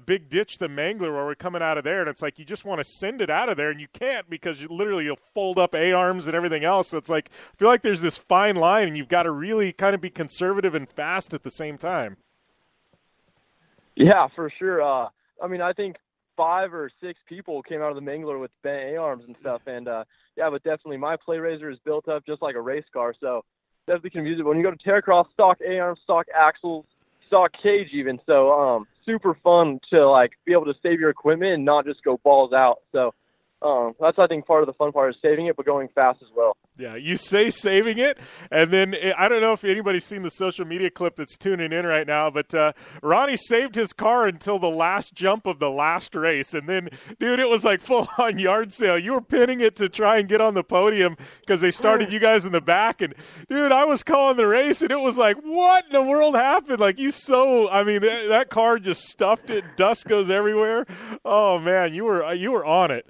big ditch, the Mangler, where we're coming out of there, and it's like you just want to send it out of there, and you can't because you'll fold up A-arms and everything else. So it's like, I feel like there's this fine line, and you've got to really kind of be conservative and fast at the same time. Yeah, for sure. I think 5 or 6 people came out of the Mangler with bent A-arms and stuff. And, but definitely my play razor is built up just like a race car. So definitely can use it. When you go to Terracross, stock A-arms, stock axles, stock cage even. So super fun to, like, be able to save your equipment and not just go balls out. So that's, I think, part of the fun part is saving it, but going fast as well. Yeah, you say saving it, and then I don't know if anybody's seen the social media clip that's tuning in right now, but Ronnie saved his car until the last jump of the last race, and then, dude, it was like full-on yard sale. You were pinning it to try and get on the podium because they started you guys in the back, and, dude, I was calling the race, and it was like, what in the world happened? Like, that car just stuffed it. Dust goes everywhere. Oh, man, you were on it.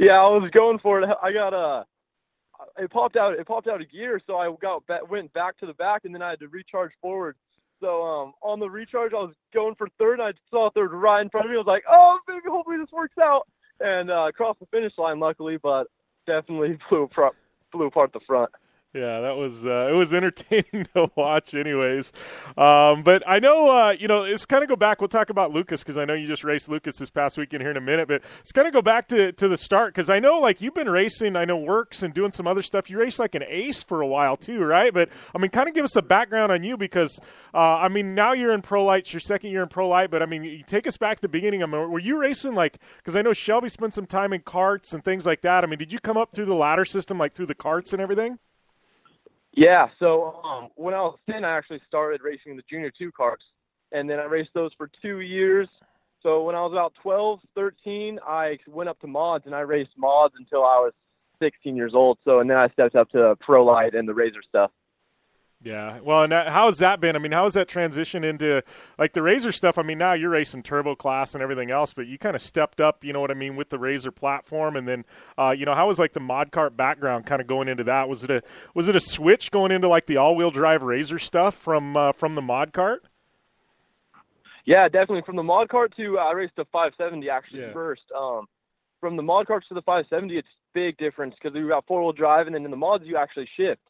Yeah, I was going for it. I got it popped out a gear, so I went back to the back, and then I had to recharge forward. So on the recharge, I was going for third, and I saw third right in front of me. I was like, oh, baby, hopefully this works out. And crossed the finish line, luckily, but definitely flew apart the front. Yeah, that was it was entertaining to watch anyways. But I know, let's kind of go back. We'll talk about Lucas because I know you just raced Lucas this past weekend here in a minute. But let's kind of go back to the start because I know, like, you've been racing, I know, works and doing some other stuff. You raced like an ace for a while too, right? But, I mean, kind of give us a background on you because, now you're in Pro Lite. It's your second year in Pro Lite. But, I mean, you take us back to the beginning. I mean, were you racing, like, because I know Shelby spent some time in karts and things like that. I mean, did you come up through the ladder system, like through the karts and everything? Yeah, so when I was 10, I actually started racing the Junior 2 karts, and then I raced those for 2 years. So when I was about 12, 13, I went up to mods, and I raced mods until I was 16 years old. So, and then I stepped up to Pro Lite and the Razor stuff. Yeah. Well, and how's that been? I mean, how has that transition into, like, the Razor stuff? I mean, now you're racing turbo class and everything else, but you kind of stepped up, you know what I mean, with the Razor platform. And then, how was, like, the mod kart background kind of going into that? Was it a switch going into, like, the all-wheel drive Razor stuff from the mod kart? Yeah, definitely. From the mod kart to I raced a 570 actually first. From the mod karts to the 570, it's big difference because we got four-wheel drive, and then in the mods you actually shift.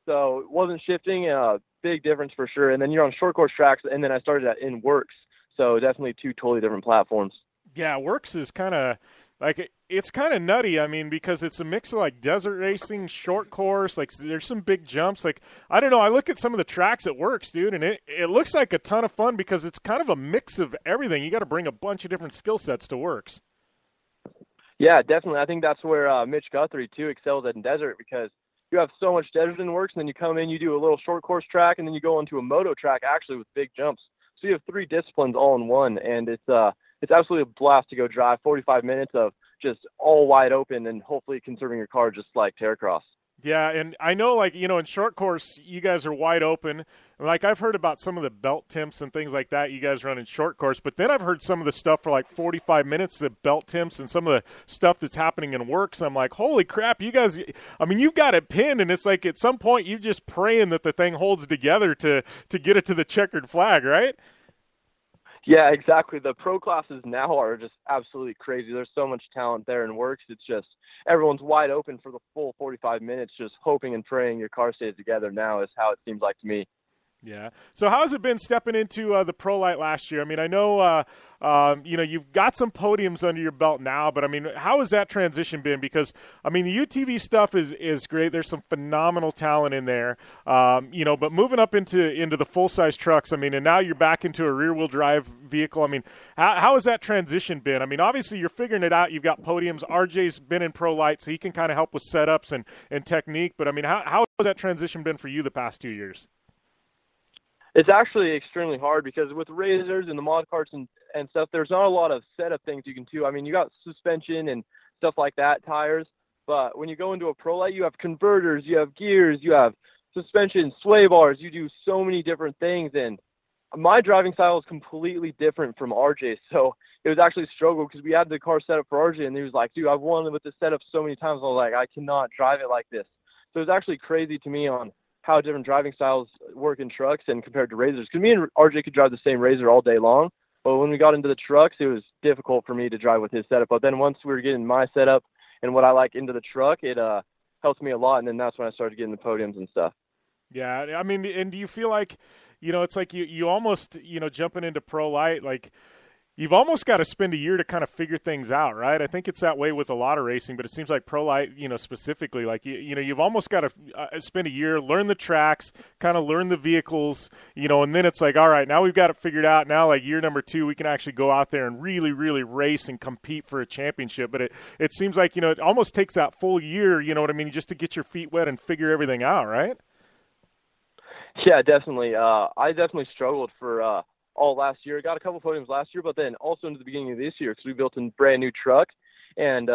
So it wasn't shifting, big difference for sure. And then you're on short course tracks, and then I started in Works. So definitely two totally different platforms. Yeah, Works is kind of like, it's kind of nutty. I mean, because it's a mix of like desert racing, short course, like there's some big jumps. Like, I don't know, I look at some of the tracks at Works, dude, and it looks like a ton of fun because it's kind of a mix of everything. You got to bring a bunch of different skill sets to Works. Yeah, definitely. I think that's where Mitch Guthrie, too, excels in desert because you have so much desert in Works, and then you come in, you do a little short course track, and then you go into a moto track actually with big jumps. So you have three disciplines all in one, and it's absolutely a blast to go drive 45 minutes of just all wide open and hopefully conserving your car just like Terracross. Yeah, and I know, like, in short course, you guys are wide open. Like, I've heard about some of the belt temps and things like that you guys run in short course, but then I've heard some of the stuff for, like, 45 minutes, the belt temps and some of the stuff that's happening in works. I'm like, holy crap, you guys, I mean, you've got it pinned, and it's like at some point you're just praying that the thing holds together to get it to the checkered flag, right? Yeah, exactly. The pro classes now are just absolutely crazy. There's so much talent there in works. It's just everyone's wide open for the full 45 minutes, just hoping and praying your car stays together now is how it seems like to me. Yeah. So how has it been stepping into the Pro Lite last year? I mean, I know, you've got some podiums under your belt now, but, I mean, how has that transition been? Because, I mean, the UTV stuff is great. There's some phenomenal talent in there, but moving up into the full-size trucks, I mean, and now you're back into a rear-wheel drive vehicle. I mean, how has that transition been? I mean, obviously you're figuring it out. You've got podiums. RJ's been in Pro Lite, so he can kind of help with setups and technique. But, I mean, how has that transition been for you the past 2 years? It's actually extremely hard because with razors and the mod carts and stuff, there's not a lot of setup things you can do. I mean, you got suspension and stuff like that, tires. But when you go into a Pro Lite, you have converters, you have gears, you have suspension, sway bars. You do so many different things. And my driving style is completely different from RJ. So it was actually a struggle because we had the car set up for RJ, and he was like, dude, I've won with this setup so many times. I was like, I cannot drive it like this. So it was actually crazy to me on how different driving styles work in trucks and compared to razors. Because me and RJ could drive the same razor all day long, but when we got into the trucks, it was difficult for me to drive with his setup. But then once we were getting my setup and what I like into the truck, it helps me a lot, and then that's when I started getting the podiums and stuff. Yeah, I mean, and do you feel like, it's like you almost, jumping into Pro Lite, like, you've almost got to spend a year to kind of figure things out, right? I think it's that way with a lot of racing, but it seems like Pro Lite, specifically, like, you've almost got to spend a year, learn the tracks, kind of learn the vehicles, and then it's like, all right, now we've got it figured out. Now, like, year number 2, we can actually go out there and really, really race and compete for a championship. But it seems like, it almost takes that full year, you know what I mean, just to get your feet wet and figure everything out, right? Yeah, definitely. I definitely struggled for all last year. Got a couple podiums last year, but then also into the beginning of this year because we built a brand new truck and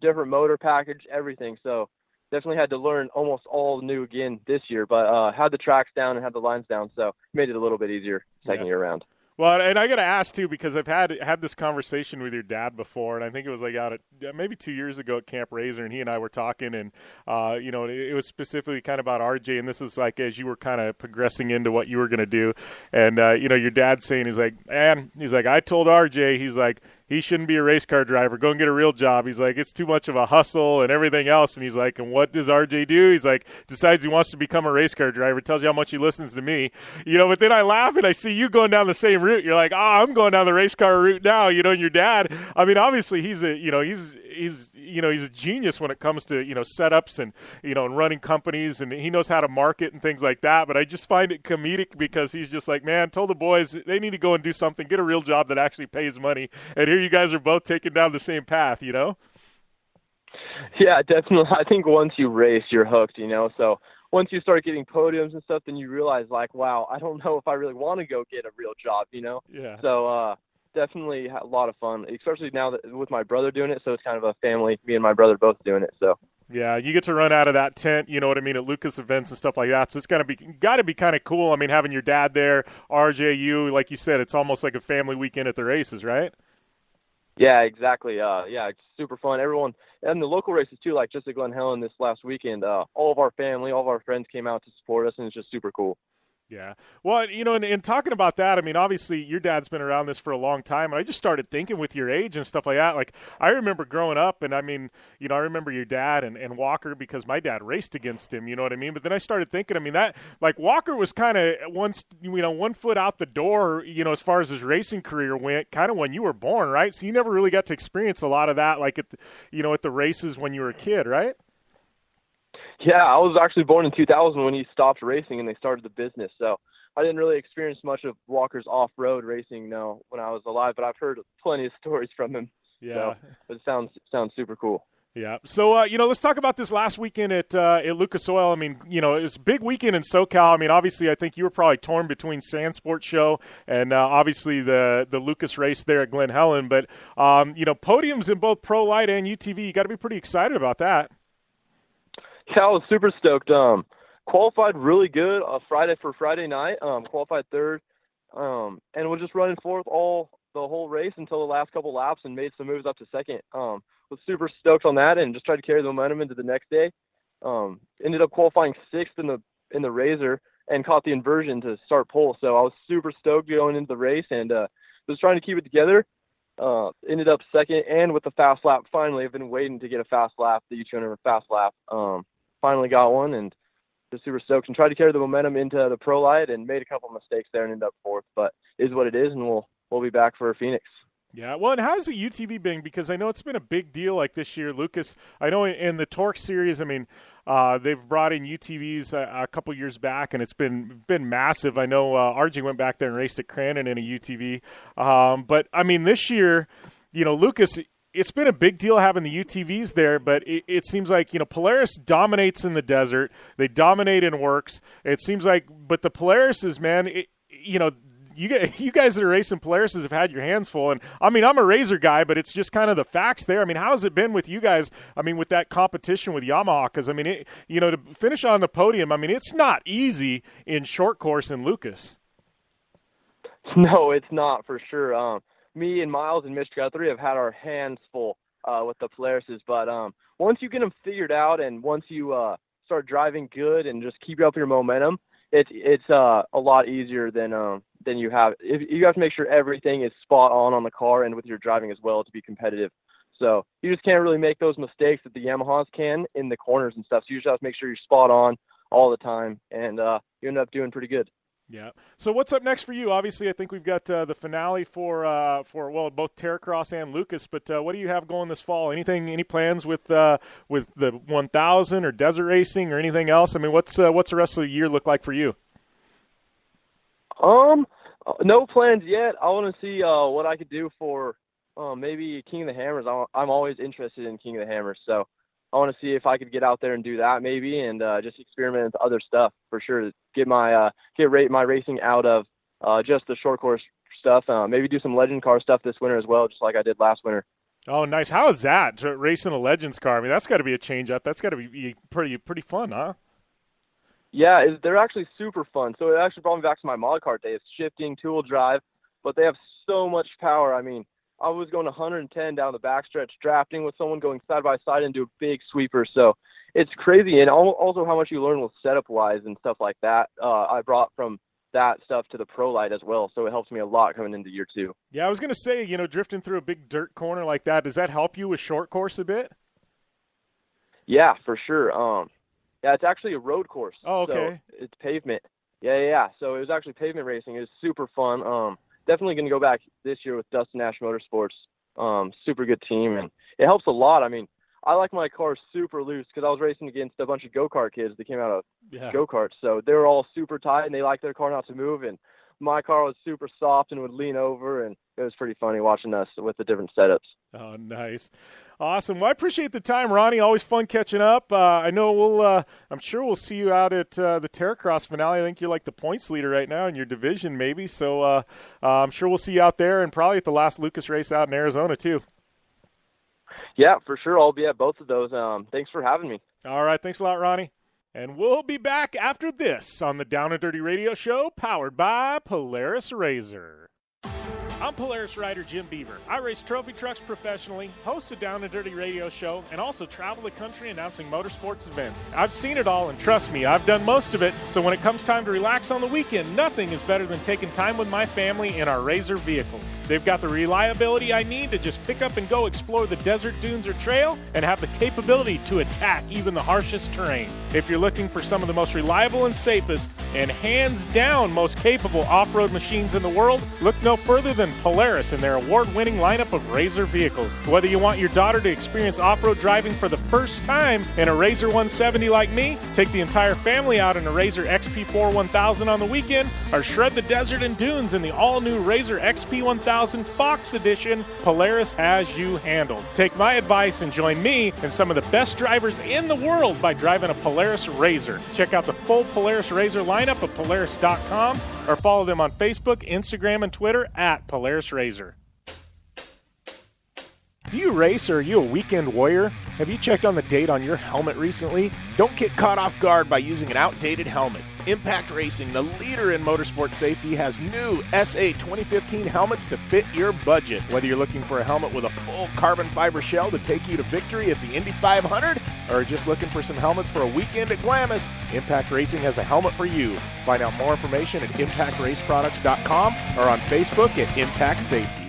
different motor package, everything. So definitely had to learn almost all new again this year, but had the tracks down and had the lines down, so made it a little bit easier second year around. Well, and I got to ask, too, because I've had this conversation with your dad before, and I think it was like out at maybe 2 years ago at Camp Razor, and he and I were talking, and, it was specifically kind of about RJ, and this is like as you were kind of progressing into what you were going to do, and, your dad's saying, he's like, I told RJ, he's like, he shouldn't be a race car driver. Go and get a real job. He's like, it's too much of a hustle and everything else. And he's like, and what does RJ do? He's like, decides he wants to become a race car driver. Tells you how much he listens to me. But then I laugh and I see you going down the same route. You're like, I'm going down the race car route now. And your dad, I mean, obviously he's a genius when it comes to, setups and, and running companies, and he knows how to market and things like that. But I just find it comedic because he's just like, man, told the boys they need to go and do something, get a real job that actually pays money. And here you guys are both taking down the same path, Yeah, definitely. I think once you race, you're hooked, So once you start getting podiums and stuff, then you realize, like, wow, I don't know if I really want to go get a real job, Yeah. So definitely a lot of fun, especially now that with my brother doing it. So it's kind of a family, me and my brother both doing it. So. Yeah, you get to run out of that tent, you know what I mean, at Lucas events and stuff like that. So it's got to be kind of cool. I mean, having your dad there, RJ, you, like you said, it's almost like a family weekend at the races, right? Yeah, exactly. It's super fun. Everyone, and the local races too, like just at Glen Helen this last weekend, all of our family, all of our friends came out to support us, and it's just super cool. Yeah. Well, in talking about that, I mean, obviously your dad's been around this for a long time, and I just started thinking with your age and stuff like that. Like, I remember growing up, and I mean, I remember your dad and Walker because my dad raced against him, you know what I mean? But then I started thinking, I mean, that, like, Walker was kind of one foot out the door, as far as his racing career went, kind of when you were born, right? So you never really got to experience a lot of that, like, at the races when you were a kid, right? Yeah, I was actually born in 2000 when he stopped racing and they started the business. So I didn't really experience much of Walker's off-road racing, when I was alive, but I've heard plenty of stories from him. Yeah. So it sounds super cool. Yeah. So, let's talk about this last weekend at Lucas Oil. I mean, it was a big weekend in SoCal. I mean, obviously, I think you were probably torn between Sand Sports Show and obviously the Lucas race there at Glen Helen. But, podiums in both Pro Lite and UTV, you got to be pretty excited about that. Yeah, I was super stoked. Qualified really good Friday night. Qualified third, and was just running fourth the whole race until the last couple laps, and made some moves up to second. Was super stoked on that, and just tried to carry the momentum into the next day. Ended up qualifying sixth in the Razor, and caught the inversion to start pole. So I was super stoked going into the race, and was trying to keep it together. Ended up second, and with the fast lap, finally, I've been waiting to get a fast lap, the U200 fast lap. Finally got one, and just super stoked, and tried to carry the momentum into the Pro Lite, and made a couple mistakes there and ended up fourth, but it is what it is, and we'll be back for Phoenix. Yeah, well, and how's the UTV been? Because I know it's been a big deal like this year. Lucas, I know in the TORC series, I mean, they've brought in UTVs a couple years back, and it's been massive. I know RJ went back there and raced at Crandon in a UTV. But, I mean, this year, you know, Lucas, it's been a big deal having the UTVs there, but it seems like, you know, Polaris dominates in the desert. They dominate in works. It seems like, but the Polarises, man, you know, you guys that are racing Polarises have had your hands full. And, I mean, I'm a Razor guy, but it's just kind of the facts there. I mean, how has it been with you guys, I mean, with that competition with Yamaha? Because, I mean, you know, to finish on the podium, I mean, it's not easy in short course in Lucas. No, it's not for sure. Me and Miles and Mitch Guthrie have had our hands full with the Polarises. But once you get them figured out, and once you start driving good and just keep up your momentum, it's a lot easier than you have. You have to make sure everything is spot on the car and with your driving as well to be competitive. So you just can't really make those mistakes that the Yamahas can in the corners and stuff. So you just have to make sure you're spot on all the time, and you end up doing pretty good. Yeah. So what's up next for you? Obviously, I think we've got the finale for both Terracross and Lucas. But what do you have going this fall? Any plans with the 1000 or desert racing or anything else? I mean, what's the rest of the year look like for you? No plans yet. I want to see what I could do for maybe King of the Hammers. I'm always interested in King of the Hammers, so I want to see if I could get out there and do that maybe, and just experiment with other stuff for sure. Get my racing out of just the short course stuff. Maybe do some legend car stuff this winter as well, just like I did last winter. Oh, nice. How is that, racing a Legends car? I mean, that's got to be a change up. That's got to be pretty fun, huh? Yeah, they're actually super fun. So it actually brought me back to my mod car days, shifting, two-wheel drive, but they have so much power. I mean, I was going 110 down the backstretch, drafting with someone going side by side into a big sweeper. So it's crazy. And also how much you learn with setup-wise and stuff like that. I brought from that stuff to the Pro Lite as well. So it helps me a lot coming into year two. Yeah, I was going to say, you know, drifting through a big dirt corner like that, does that help you with short course a bit? Yeah, for sure. Yeah, it's actually a road course. Oh, okay. So it's pavement. Yeah. So it was actually pavement racing. It was super fun. Definitely going to go back this year with Dustin Nash Motorsports. Super good team, and it helps a lot. I mean, I like my car super loose because I was racing against a bunch of go-kart kids that came out of go-karts. So they were all super tight, and they liked their car not to move. And my car was super soft and would lean over, and it was pretty funny watching us with the different setups. Oh, nice. Awesome. Well, I appreciate the time, Ronnie. Always fun catching up. I know I'm sure we'll see you out at the Terracross finale. I think you're like the points leader right now in your division maybe. So I'm sure we'll see you out there, and probably at the last Lucas race out in Arizona too. Yeah, for sure. I'll be at both of those. Thanks for having me. All right. Thanks a lot, Ronnie. And we'll be back after this on the Down and Dirty Radio Show, powered by Polaris Razor. I'm Polaris rider Jim Beaver. I race trophy trucks professionally, host a Down and Dirty radio show, and also travel the country announcing motorsports events. I've seen it all, and trust me, I've done most of it. So when it comes time to relax on the weekend, nothing is better than taking time with my family in our Razor vehicles. They've got the reliability I need to just pick up and go explore the desert, dunes, or trail, and have the capability to attack even the harshest terrain. If you're looking for some of the most reliable and safest, and hands down most capable off-road machines in the world, look no further than Polaris and their award-winning lineup of Razor vehicles. Whether you want your daughter to experience off-road driving for the first time in a Razor 170 like me, take the entire family out in a Razor XP4 1000 on the weekend, or shred the desert and dunes in the all-new Razor XP 1000 Fox Edition, Polaris has you handled. Take my advice and join me and some of the best drivers in the world by driving a Polaris Razor. Check out the full Polaris Razor lineup at Polaris.com, or follow them on Facebook, Instagram, and Twitter at Polaris Razor. Do you race or are you a weekend warrior? Have you checked on the date on your helmet recently? Don't get caught off guard by using an outdated helmet. Impact Racing, the leader in motorsport safety, has new SA 2015 helmets to fit your budget. Whether you're looking for a helmet with a full carbon fiber shell to take you to victory at the Indy 500 or just looking for some helmets for a weekend at Glamis, Impact Racing has a helmet for you. Find out more information at impactraceproducts.com or on Facebook at Impact Safety.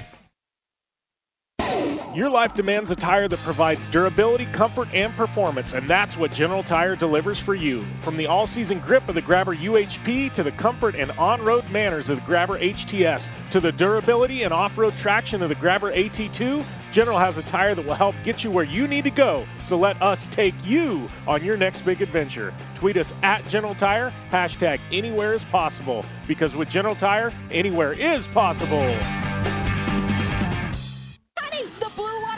Your life demands a tire that provides durability, comfort, and performance, and that's what General Tire delivers for you. From the all-season grip of the Grabber UHP to the comfort and on-road manners of the Grabber HTS to the durability and off-road traction of the Grabber AT2, General has a tire that will help get you where you need to go. So let us take you on your next big adventure. Tweet us at General Tire, hashtag anywhere is possible, because with General Tire, anywhere is possible.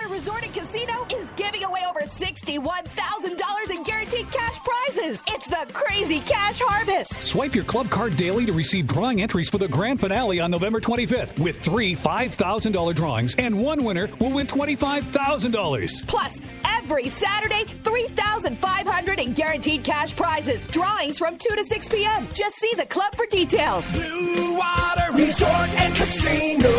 Resort and Casino is giving away over $61,000 in guaranteed cash prizes. It's the Crazy Cash Harvest. Swipe your club card daily to receive drawing entries for the grand finale on November 25th with 3 $5,000 drawings, and one winner will win $25,000. Plus, every Saturday, $3,500 in guaranteed cash prizes. Drawings from 2 to 6 p.m. Just see the club for details. Blue Water Resort and Casino.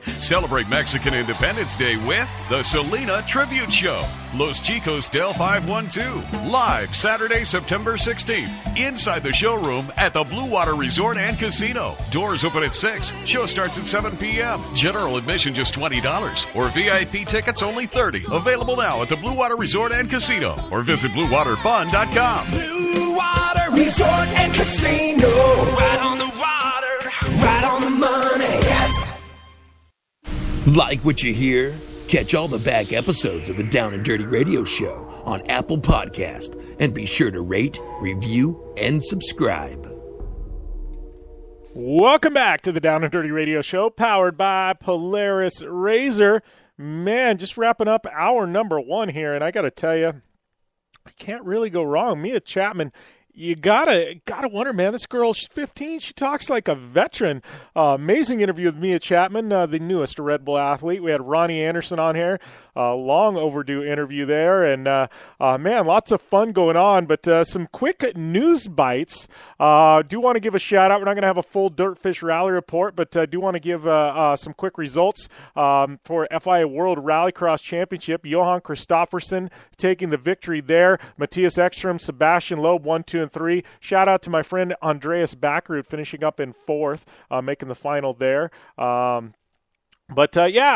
Celebrate Mexican Independence Day with the Selena Tribute Show. Los Chicos del 512. Live Saturday, September 16th. Inside the showroom at the Blue Water Resort and Casino. Doors open at 6. Show starts at 7 p.m. General admission just $20. Or VIP tickets only $30. Available now at the Blue Water Resort and Casino. Or visit BlueWaterFun.com. Blue Water Resort and Casino. Right on the water. Right on the money. Like what you hear? Catch all the back episodes of the Down and Dirty Radio Show on Apple Podcast, and be sure to rate, review, and subscribe. Welcome back to the Down and Dirty Radio Show, powered by Polaris Razor. Man, just wrapping up hour number 1 here, and I got to tell you, I can't really go wrong. Mia Chapman, you gotta wonder, man. This girl, she's 15. She talks like a veteran. Amazing interview with Mia Chapman, the newest Red Bull athlete. We had Ronnie Anderson on here. Long overdue interview there, and man, lots of fun going on. But some quick news bites. Do want to give a shout out. We're not going to have a full Dirtfish Rally report, but do want to give some quick results for FIA World Rallycross Championship. Johan Kristoffersen taking the victory there. Matthias Ekstrom, Sebastian Loeb 1, 2, and 3. Shout out to my friend Andreas Backerud finishing up in 4th, making the final there. Yeah,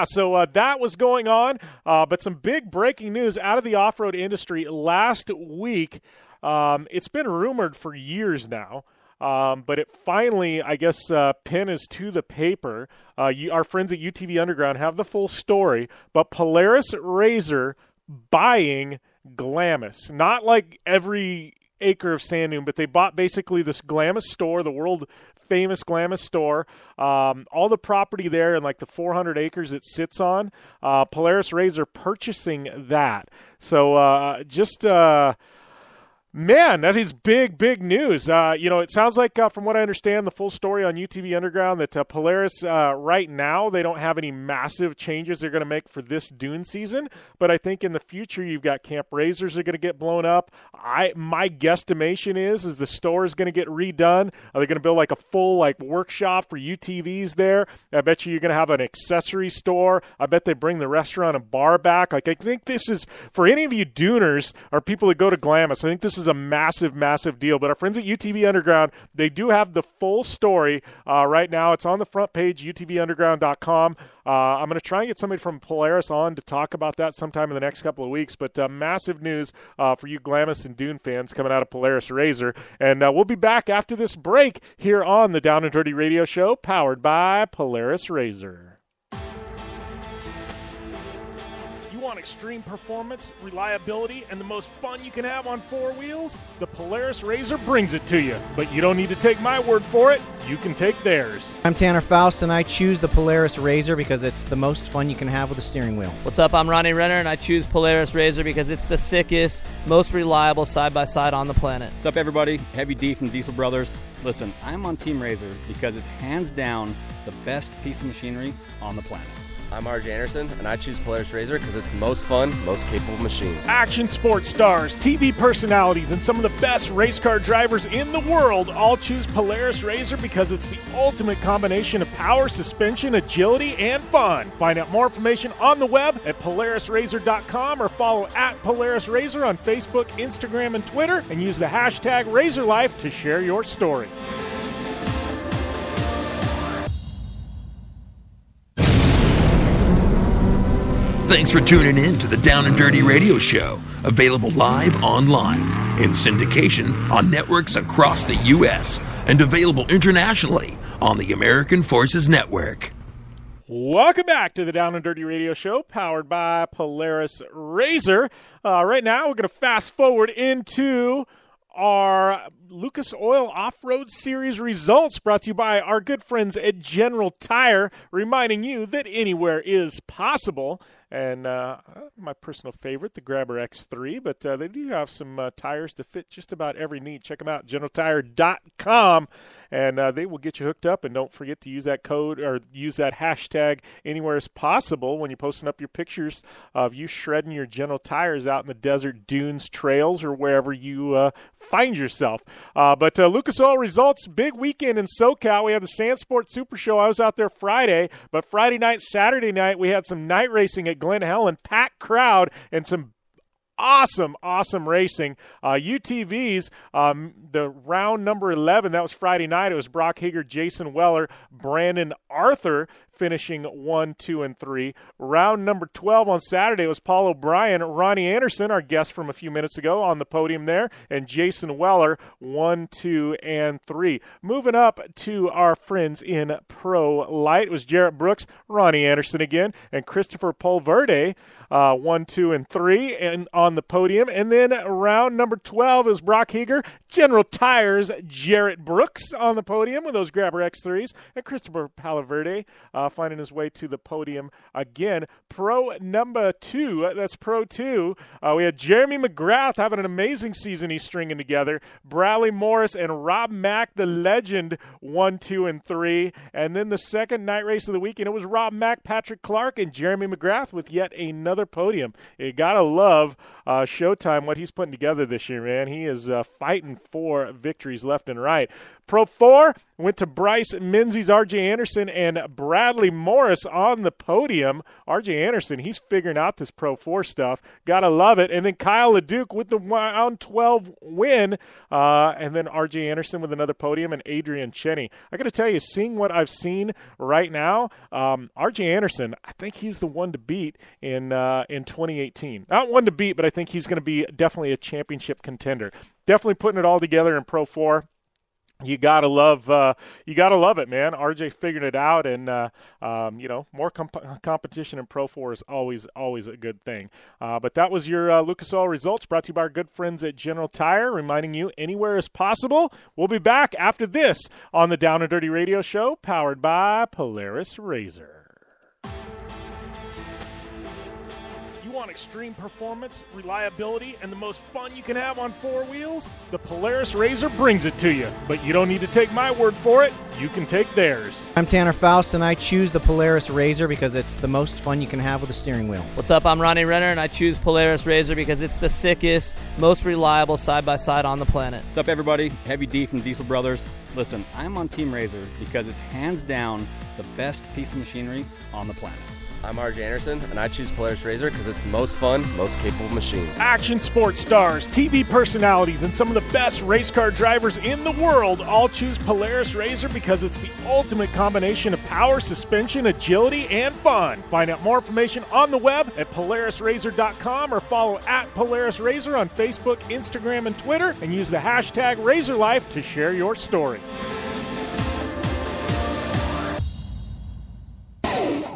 so that was going on. But some big breaking news out of the off-road industry last week. It's been rumored for years now, but it finally, I guess, pen is to the paper. Our friends at UTV Underground have the full story, but Polaris Razor buying Glamis. Not like every acre of sand dune, but they bought basically this Glamis store, the world famous Glamis store, all the property there and like the 400 acres it sits on, Polaris Razor purchasing that. So man, that is big news. It sounds like, from what I understand, the full story on UTV Underground, that Polaris, right now, they don't have any massive changes they're going to make for this dune season. But I think in the future, you've got Camp Razors are going to get blown up. My guesstimation is the store is going to get redone. Are they going to build like a full workshop for UTVs there? I bet you're going to have an accessory store. I bet they bring the restaurant and bar back. I think this is, for any of you duners or people that go to Glamis, I think this is a massive deal. But our friends at UTV Underground, they do have the full story right now. It's on the front page, utvunderground.com. I'm going to try and get somebody from Polaris on to talk about that sometime in the next couple of weeks. But massive news for you Glamis and Dune fans coming out of Polaris Razor. And we'll be back after this break here on the Down and Dirty Radio Show, powered by Polaris Razor. want extreme performance, reliability, and the most fun you can have on four wheels? The Polaris RZR brings it to you. But you don't need to take my word for it. You can take theirs. I'm Tanner Faust, and I choose the Polaris RZR because it's the most fun you can have with a steering wheel. What's up? I'm Ronnie Renner, and I choose Polaris RZR because it's the sickest, most reliable side-by-side on the planet. What's up, everybody? Heavy D from Diesel Brothers. Listen, I'm on Team RZR because it's hands down the best piece of machinery on the planet. I'm RJ Anderson, and I choose Polaris RZR because it's the most fun, most capable machine. Action sports stars, TV personalities, and some of the best race car drivers in the world all choose Polaris RZR because it's the ultimate combination of power, suspension, agility, and fun. Find out more information on the web at PolarisRZR.com or follow at Polaris RZR on Facebook, Instagram, and Twitter, and use the hashtag RazorLife to share your story. Thanks for tuning in to the Down and Dirty Radio Show, available live online, in syndication on networks across the U.S., and available internationally on the American Forces Network. Welcome back to the Down and Dirty Radio Show, powered by Polaris RZR. Right now, we're going to fast forward into our Lucas Oil Off-Road Series results, brought to you by our good friends at General Tire, reminding you that anywhere is possible. And my personal favorite, the Grabber X3, but they do have some tires to fit just about every need. Check them out, GeneralTire.com, and they will get you hooked up. And don't forget to use that code or use that hashtag anywhere is possible when you're posting up your pictures of you shredding your General Tires out in the desert dunes, trails, or wherever you find yourself. But Lucas Oil results, big weekend in SoCal. We had the Sand Sport Super Show. I was out there Friday, but Friday night, Saturday night, we had some night racing at Glen Helen, packed crowd, and some awesome racing. UTVs, the round number 11, that was Friday night. It was Brock Hager, Jason Weller, Brandon Arthur finishing 1, 2, and 3. Round number 12 on Saturday was Paul O'Brien, Ronnie Anderson, our guest from a few minutes ago, on the podium there, and Jason Weller, 1, 2, and 3. Moving up to our friends in Pro Lite, it was Jarrett Brooks, Ronnie Anderson again, and Christopher Polverde, 1, 2, and 3, and on the podium. And then round number 12 is Brock Hager, General Tires, Jarrett Brooks on the podium with those Grabber X3s, and Christopher Palaverde finding his way to the podium again. Pro number 2, that's Pro 2. We had Jeremy McGrath having an amazing season he's stringing together. Bradley Morris and Rob Mack, the legend, 1, 2, and 3. And then the second night race of the weekend, it was Rob Mack, Patrick Clark, and Jeremy McGrath with yet another podium. You got to love Showtime, what he's putting together this year, man. He is fighting for victories left and right. Pro 4 went to Bryce Menzies, R.J. Anderson, and Bradley Morris on the podium. R.J. Anderson, he's figuring out this Pro 4 stuff. Got to love it. And then Kyle LeDuc with the round 12 win. And then R.J. Anderson with another podium, and Adrian Cheney. I got to tell you, seeing what I've seen right now, R.J. Anderson, I think he's the one to beat in 2018. Not one to beat, but I think he's going to be definitely a championship contender. Definitely putting it all together in Pro 4. You gotta love it, man. RJ figured it out, and more competition in Pro 4 is always a good thing. But that was your Lucas Oil results, brought to you by our good friends at General Tire, reminding you anywhere is possible. We'll be back after this on the Down and Dirty Radio Show, powered by Polaris RZR. You want extreme performance, reliability, and the most fun you can have on four wheels? The Polaris RZR brings it to you. But you don't need to take my word for it. You can take theirs. I'm Tanner Faust, and I choose the Polaris RZR because it's the most fun you can have with a steering wheel. What's up? I'm Ronnie Renner, and I choose Polaris RZR because it's the sickest, most reliable side-by-side on the planet. What's up, everybody? Heavy D from Diesel Brothers. Listen, I'm on Team RZR because it's hands down the best piece of machinery on the planet. I'm RJ Anderson, and I choose Polaris RZR because it's the most fun, most capable machine. Action sports stars, TV personalities, and some of the best race car drivers in the world all choose Polaris RZR because it's the ultimate combination of power, suspension, agility, and fun. Find out more information on the web at PolarisRZR.com or follow at Polaris RZR on Facebook, Instagram, and Twitter, and use the hashtag RazorLife to share your story.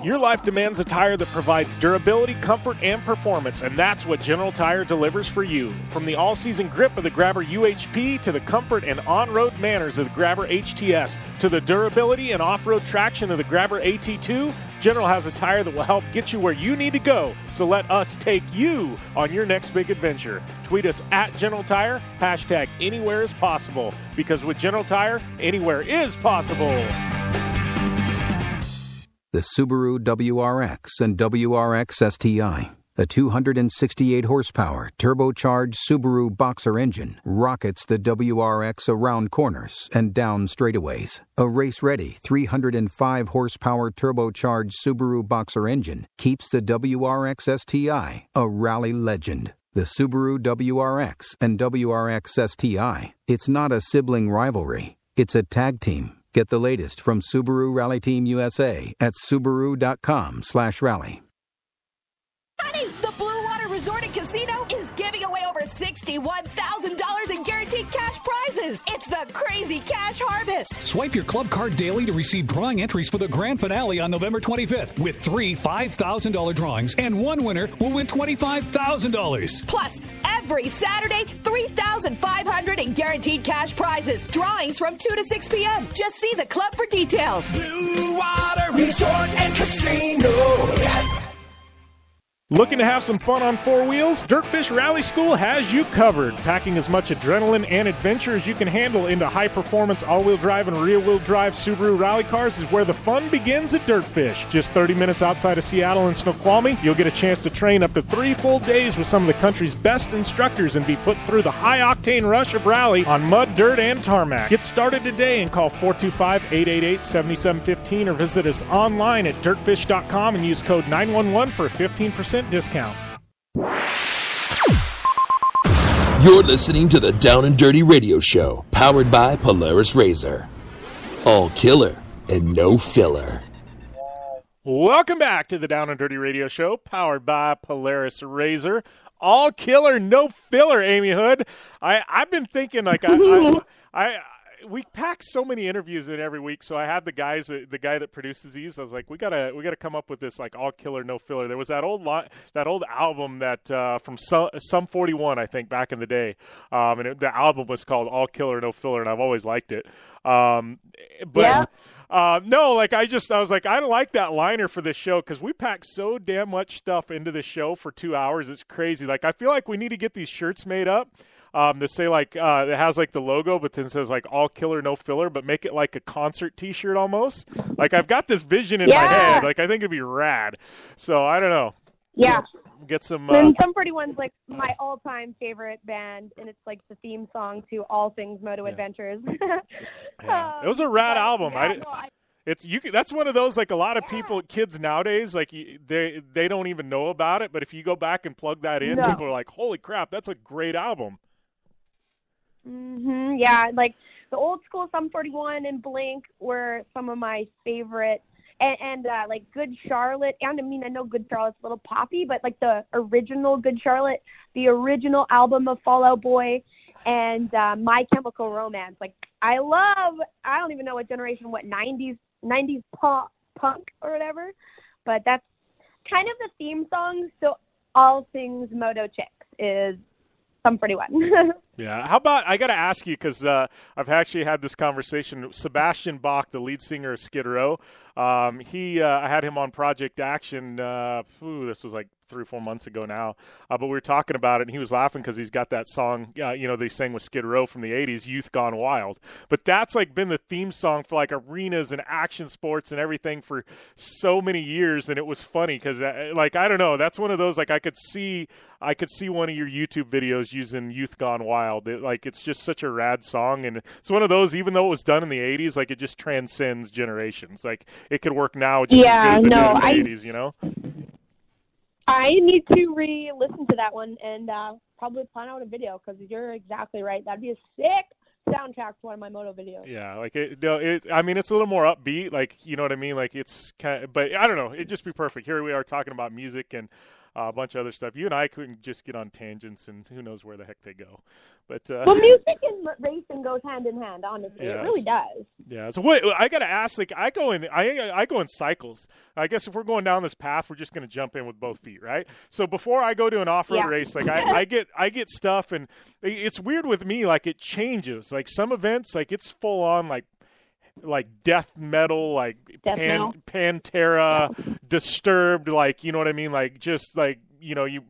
Your life demands a tire that provides durability, comfort, and performance, and that's what General Tire delivers for you. From the all-season grip of the Grabber UHP to the comfort and on-road manners of the Grabber HTS to the durability and off-road traction of the Grabber AT2, General has a tire that will help get you where you need to go. So let us take you on your next big adventure. Tweet us at General Tire, hashtag anywhere is possible, because with General Tire, anywhere is possible. The Subaru WRX and WRX STI, a 268 horsepower turbocharged Subaru Boxer engine, rockets the WRX around corners and down straightaways. A race-ready 305 horsepower turbocharged Subaru Boxer engine keeps the WRX STI a rally legend. The Subaru WRX and WRX STI, it's not a sibling rivalry, it's a tag team. Get the latest from Subaru Rally Team USA at Subaru.com/rally. Honey, the Blue Water Resort and Casino is giving away over $61,000 in guaranteed cash prizes. It's the Crazy Cash Harvest. Swipe your club card daily to receive drawing entries for the grand finale on November 25th with 3 $5,000 drawings, and one winner will win $25,000. Plus, every Saturday, $3,500 in guaranteed cash prizes. Drawings from 2 to 6 p.m. Just see the club for details. Blue Water Resort and Casino. Looking to have some fun on four wheels? Dirtfish Rally School has you covered. Packing as much adrenaline and adventure as you can handle into high-performance all-wheel drive and rear-wheel drive Subaru rally cars is where the fun begins at Dirtfish. Just 30 minutes outside of Seattle in Snoqualmie, you'll get a chance to train up to 3 full days with some of the country's best instructors and be put through the high-octane rush of rally on mud, dirt, and tarmac. Get started today and call 425-888-7715 or visit us online at dirtfish.com and use code 911 for a 15% discount. You're listening to the Down and Dirty Radio Show, powered by Polaris Razor. All killer and no filler. Welcome back to the Down and Dirty Radio Show, powered by Polaris Razor. All killer, no filler, Aimee Hood. I've been thinking, like, we pack so many interviews in every week, so I had the guy that produces these. I was like, we gotta come up with this, like, all killer, no filler. There was that old album that from Sum 41, I think, back in the day, and the album was called All Killer, No Filler, and I've always liked it. No, like I was like, I like that liner for this show because we pack so damn much stuff into this show for 2 hours. It's crazy. Like, I feel like we need to get these shirts made up. To say, like, it has, like, the logo, but then says, like, all killer, no filler, but make it like a concert T-shirt almost. Like, I've got this vision in my head. Like, I think it'd be rad. So, I don't know. Yeah. Get some... And Sum 41's, like, my all-time favorite band, and it's, like, the theme song to all things Moto Adventures. It was a rad album. That's one of those, like, a lot of kids nowadays, like, they don't even know about it, but if you go back and plug that in, people are like, holy crap, that's a great album. Mm-hmm, yeah, like the old school Sum 41 and Blink were some of my favorite, and like Good Charlotte, and I mean, I know Good Charlotte's a little poppy, but like the original Good Charlotte, the original album of Fall Out Boy, and My Chemical Romance. Like, I don't even know what generation, 90s punk or whatever, but that's kind of the theme song. So all things Moto Chicks is Sum 41. Yeah. How about, I got to ask you, because I've actually had this conversation. Sebastian Bach, the lead singer of Skid Row, I had him on Project Action. This was like 3 or 4 months ago now. But we were talking about it, and he was laughing because he's got that song, they sang with Skid Row from the 80s, Youth Gone Wild. But that's like been the theme song for like arenas and action sports and everything for so many years. And it was funny because, like, I don't know, that's one of those, like, I could see one of your YouTube videos using Youth Gone Wild. It's just such a rad song. And it's one of those, even though it was done in the 80s, like, it just transcends generations. Like, it could work now just as good as it did in the 80s, you know? I need to re-listen to that one and probably plan out a video because you're exactly right. That'd be a sick soundtrack to one of my moto videos. Yeah, like it's a little more upbeat, like, you know what I mean? Like, it's kind of, but I don't know, it'd just be perfect. Here we are talking about music, and a bunch of other stuff. You and I couldn't just get on tangents, and who knows where the heck they go. But well, music and racing goes hand in hand. Honestly, yes. It really does. Yeah. So what I got to ask, like, I go in cycles. I guess if we're going down this path, we're just going to jump in with both feet, right? So before I go to an off-road race, like I get stuff, and it's weird with me. Like it changes. Like some events, like it's full on like death metal, like Pantera, Disturbed, like, you know what I mean? Like just like, you know, you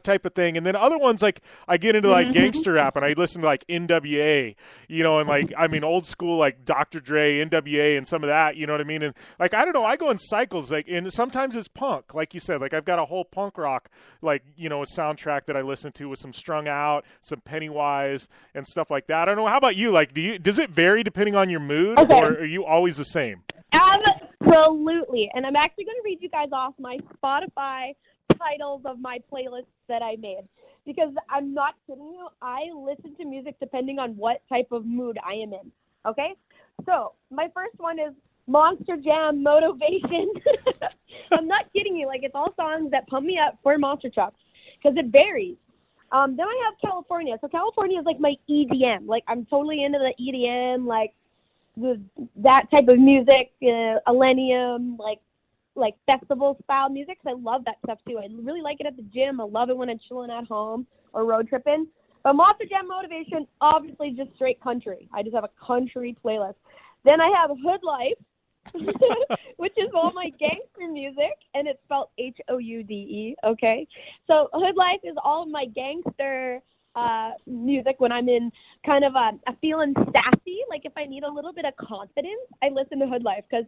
type of thing. And then other ones, like I get into like gangster rap, and I listen to like NWA, you know, and like, I mean, old school, like Dr. Dre, NWA, and some of that, you know what I mean? And like, I don't know, I go in cycles, like, and sometimes it's punk, like you said, like I've got a whole punk rock, like, you know, a soundtrack that I listen to with some Strung Out, some Pennywise and stuff like that. I don't know. How about you? Like, does it vary depending on your mood, or are you always the same? Absolutely. And I'm actually going to read you guys off my Spotify titles of my playlists that I made, because I'm not kidding you. I listen to music depending on what type of mood I am in. Okay? So my first one is Monster Jam Motivation. I'm not kidding you. Like, it's all songs that pump me up for monster trucks, because it varies. Then I have California. So California is like my EDM. Like, I'm totally into the EDM, like that type of music, Millennium, like festival style music. So I love that stuff too. I really like it at the gym. I love it when I'm chilling at home or road tripping. But Monster Jam Motivation, obviously just straight country. I just have a country playlist. Then I have Hood Life, which is all my gangster music, and it's spelled Houde, okay? So Hood Life is all of my gangster music when I'm in kind of a feeling sassy. Like if I need a little bit of confidence, I listen to Hood Life, because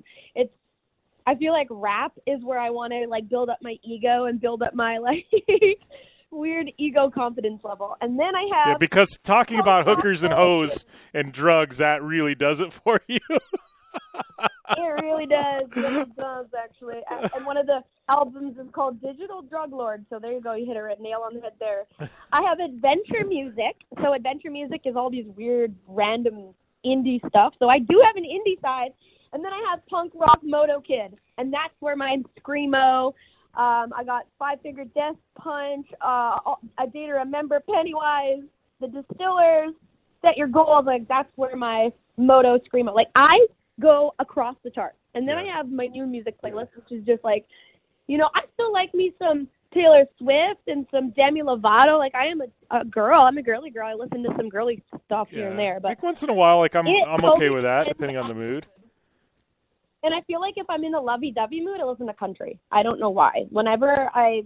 I feel like rap is where I want to like build up my ego and build up my like weird ego confidence level. And then I have because talking about hookers and hoes and drugs, that really does it for you. It really does. It does, actually. And one of the albums is called Digital Drug Lord. So there you go. You hit a nail on the head there. I have adventure music. So adventure music is all these weird, random indie stuff. So I do have an indie side. And then I have punk rock Moto Kid. And that's where my screamo. I got Five Finger Death Punch, A Day to Remember, Pennywise, The Distillers, Set Your Goals. Like, that's where my Moto screamo. Like, I go across the charts. And then I have my new music playlist, which is just like, you know, I still like me some Taylor Swift and some Demi Lovato. Like, I am a girl. I'm a girly girl. I listen to some girly stuff here and there. But like once in a while, like I'm okay with that, depending on the mood. And I feel like if I'm in a lovey-dovey mood, I listen to country. I don't know why. Whenever I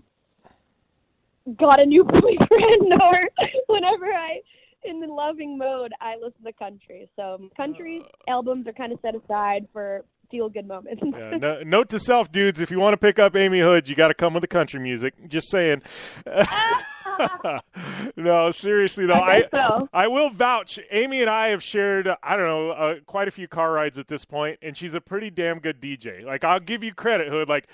got a new boyfriend or whenever I in the loving mode, I listen to country. So country albums are kind of set aside for feel-good moments. Note to self, dudes, if you want to pick up Aimee Hood, you got to come with the country music. Just saying. No, seriously, though, I will vouch. Aimee and I have shared, I don't know, quite a few car rides at this point, and she's a pretty damn good DJ. Like, I'll give you credit, Hood. Like,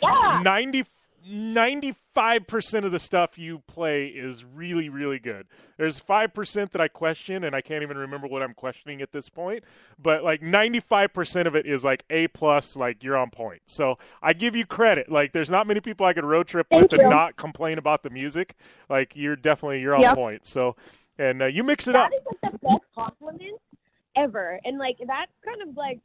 95% of the stuff you play is really, really good. There's 5% that I question, and I can't even remember what I'm questioning at this point. But, like, 95% of it is, like, A+, like, you're on point. So I give you credit. Like, there's not many people I could road trip with and not complain about the music. Like, you're on point. So, and you mix it up. That is, like, the best compliment ever. And, like, that's kind of, like,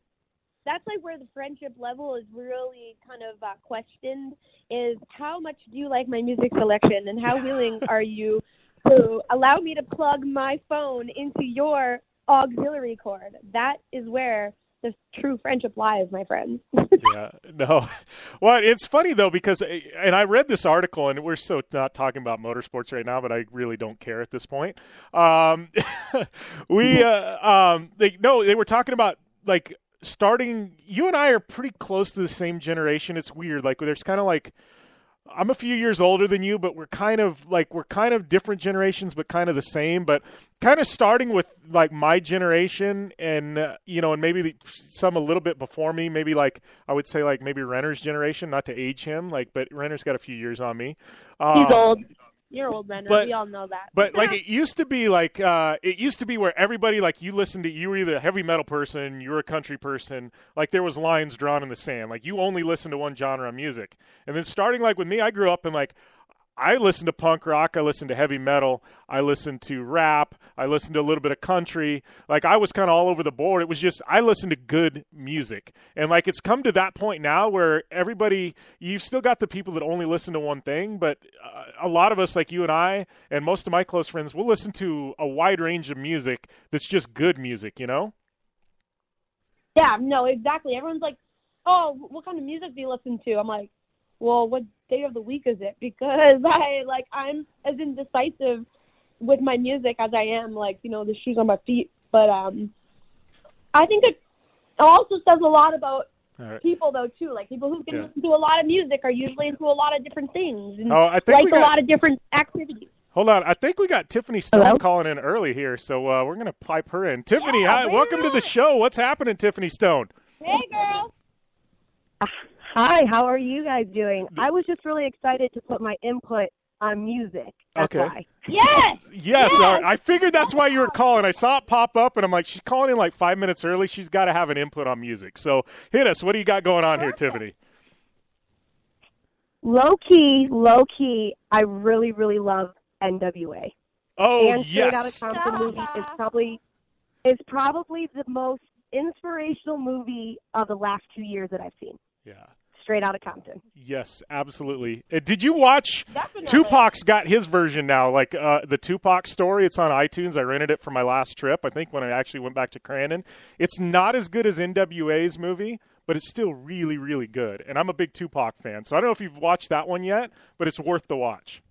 that's like where the friendship level is really kind of questioned, is how much do you like my music selection, and how willing are you to allow me to plug my phone into your auxiliary cord? That is where the true friendship lies, my friends. Yeah, no. Well, it's funny, though, because, and I read this article, and we're so not talking about motorsports right now, but I really don't care at this point. They were talking about, like, starting, you and I are pretty close to the same generation. It's weird. Like, there's kind of like, I'm a few years older than you, but we're kind of different generations, but kind of the same. But kind of starting with like my generation, and you know, and maybe some a little bit before me. Maybe like I would say like maybe Renner's generation, not to age him, like, but Renner's got a few years on me. He's old. You're old, Renner. We all know that. But like it used to be like where everybody, like, you listened to, you were either a heavy metal person, you were a country person, like there was lines drawn in the sand. Like you only listened to one genre of music. And then starting like with me, I grew up and like I listen to punk rock, I listen to heavy metal, I listen to rap, I listen to a little bit of country. Like, I was kind of all over the board. It was just, I listen to good music. And, like, it's come to that point now where everybody, you've still got the people that only listen to one thing, but a lot of us, like you and I, and most of my close friends, will listen to a wide range of music that's just good music, you know? Yeah, no, exactly. Everyone's like, oh, what kind of music do you listen to? I'm like, well, what day of the week is it? Because I'm as indecisive with my music as I am, like, you know, the shoes on my feet. But I think it also says a lot about people, though, too. Like, people who can listen to a lot of music are usually into a lot of different things and I think a lot of different activities. Hold on. I think we got Tiffany Stone Hello? calling in early here, so we're going to pipe her in. Tiffany, hi. Welcome to the show. What's happening, Tiffany Stone? Hey, girl. Hi, how are you guys doing? I was just really excited to put my input on music. That's why. Yes. All right. I figured that's why you were calling. I saw it pop up, and I'm like, she's calling in like 5 minutes early. She's got to have an input on music. So hit us. What do you got going on here, Tiffany? Low key, I really, really love NWA. Oh, and yes. Straight Outta Compton movie is probably the most inspirational movie of the last 2 years that I've seen. Yeah. Straight Outta Compton. Yes, absolutely. Did you watch Tupac's got his version now, like the Tupac story? It's on iTunes. I rented it for my last trip, I think, when I actually went back to Crandon. It's not as good as NWA's movie, but it's still really, really good. And I'm a big Tupac fan, so I don't know if you've watched that one yet, but it's worth the watch.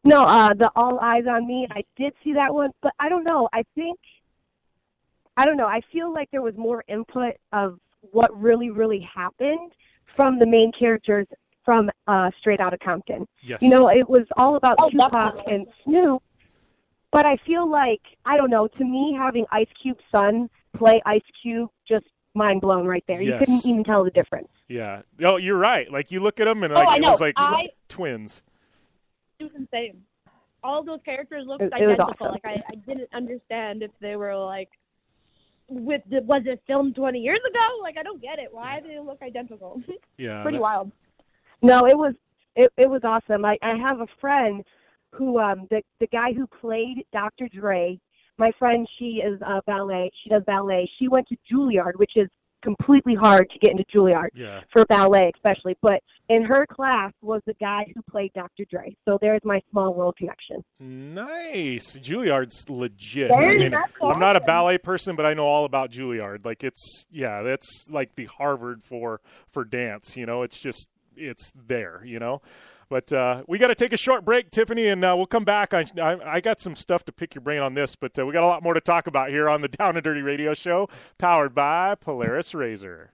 No, the All Eyes on Me, I did see that one, but I don't know. I feel like there was more input of what really, really happened from the main characters from Straight Outta Compton. Yes. You know, it was all about Tupac and Snoop, but I feel like, I don't know, to me, having Ice Cube's son play Ice Cube, just mind blown right there. Yes. You couldn't even tell the difference. Yeah. No, you're right. Like, you look at them and like, it was like twins. It was insane. All of those characters looked It was identical. awesome. Like, I didn't understand if they were, like, was it filmed 20 years ago? Like, I don't get it. Why do they look identical? Yeah. Pretty wild. No, it was awesome. I have a friend who the guy who played Dr. Dre, my friend, she is ballet. She does ballet. She went to Juilliard, which is completely hard to get into Juilliard for ballet especially. But in her class was the guy who played Dr. Dre. So there's my small world connection. Nice. Juilliard's legit. I mean, I'm not a ballet person, but I know all about Juilliard. Like, that's like the Harvard for dance, you know. It's there, you know. But we got to take a short break, Tiffany, and we'll come back. I got some stuff to pick your brain on this, but we got a lot more to talk about here on the Down and Dirty Radio Show, powered by Polaris Razor.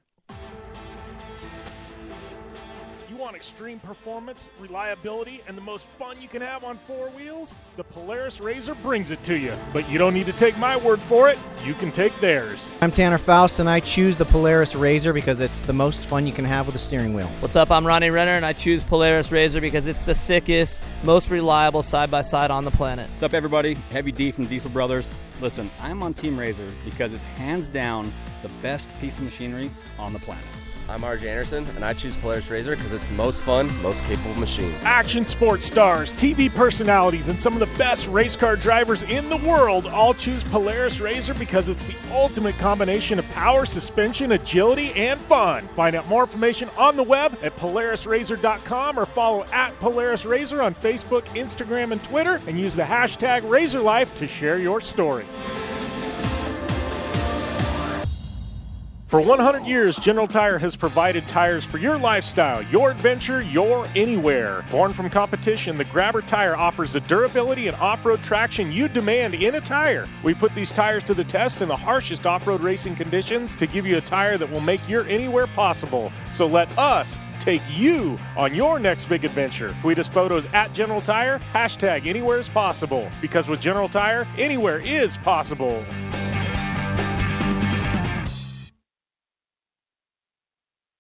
You want extreme performance, reliability, and the most fun you can have on four wheels? The Polaris Razor brings it to you. But you don't need to take my word for it. You can take theirs. I'm Tanner Faust, and I choose the Polaris Razor because it's the most fun you can have with a steering wheel. What's up? I'm Ronnie Renner, and I choose Polaris Razor because it's the sickest, most reliable side-by-side on the planet. What's up, everybody? Heavy D from Diesel Brothers. Listen, I'm on Team Razor because it's hands down the best piece of machinery on the planet. I'm RJ Anderson, and I choose Polaris Razor because it's the most fun, most capable machine. Action sports stars, TV personalities, and some of the best race car drivers in the world all choose Polaris Razor because it's the ultimate combination of power, suspension, agility, and fun. Find out more information on the web at PolarisRazor.com or follow at Polaris Razor on Facebook, Instagram, and Twitter, and use the hashtag RazorLife to share your story. For 100 years, General Tire has provided tires for your lifestyle, your adventure, your anywhere. Born from competition, the Grabber tire offers the durability and off-road traction you demand in a tire. We put these tires to the test in the harshest off-road racing conditions to give you a tire that will make your anywhere possible. So let us take you on your next big adventure. Tweet us photos at General Tire, hashtag anywhere is possible. Because with General Tire, anywhere is possible.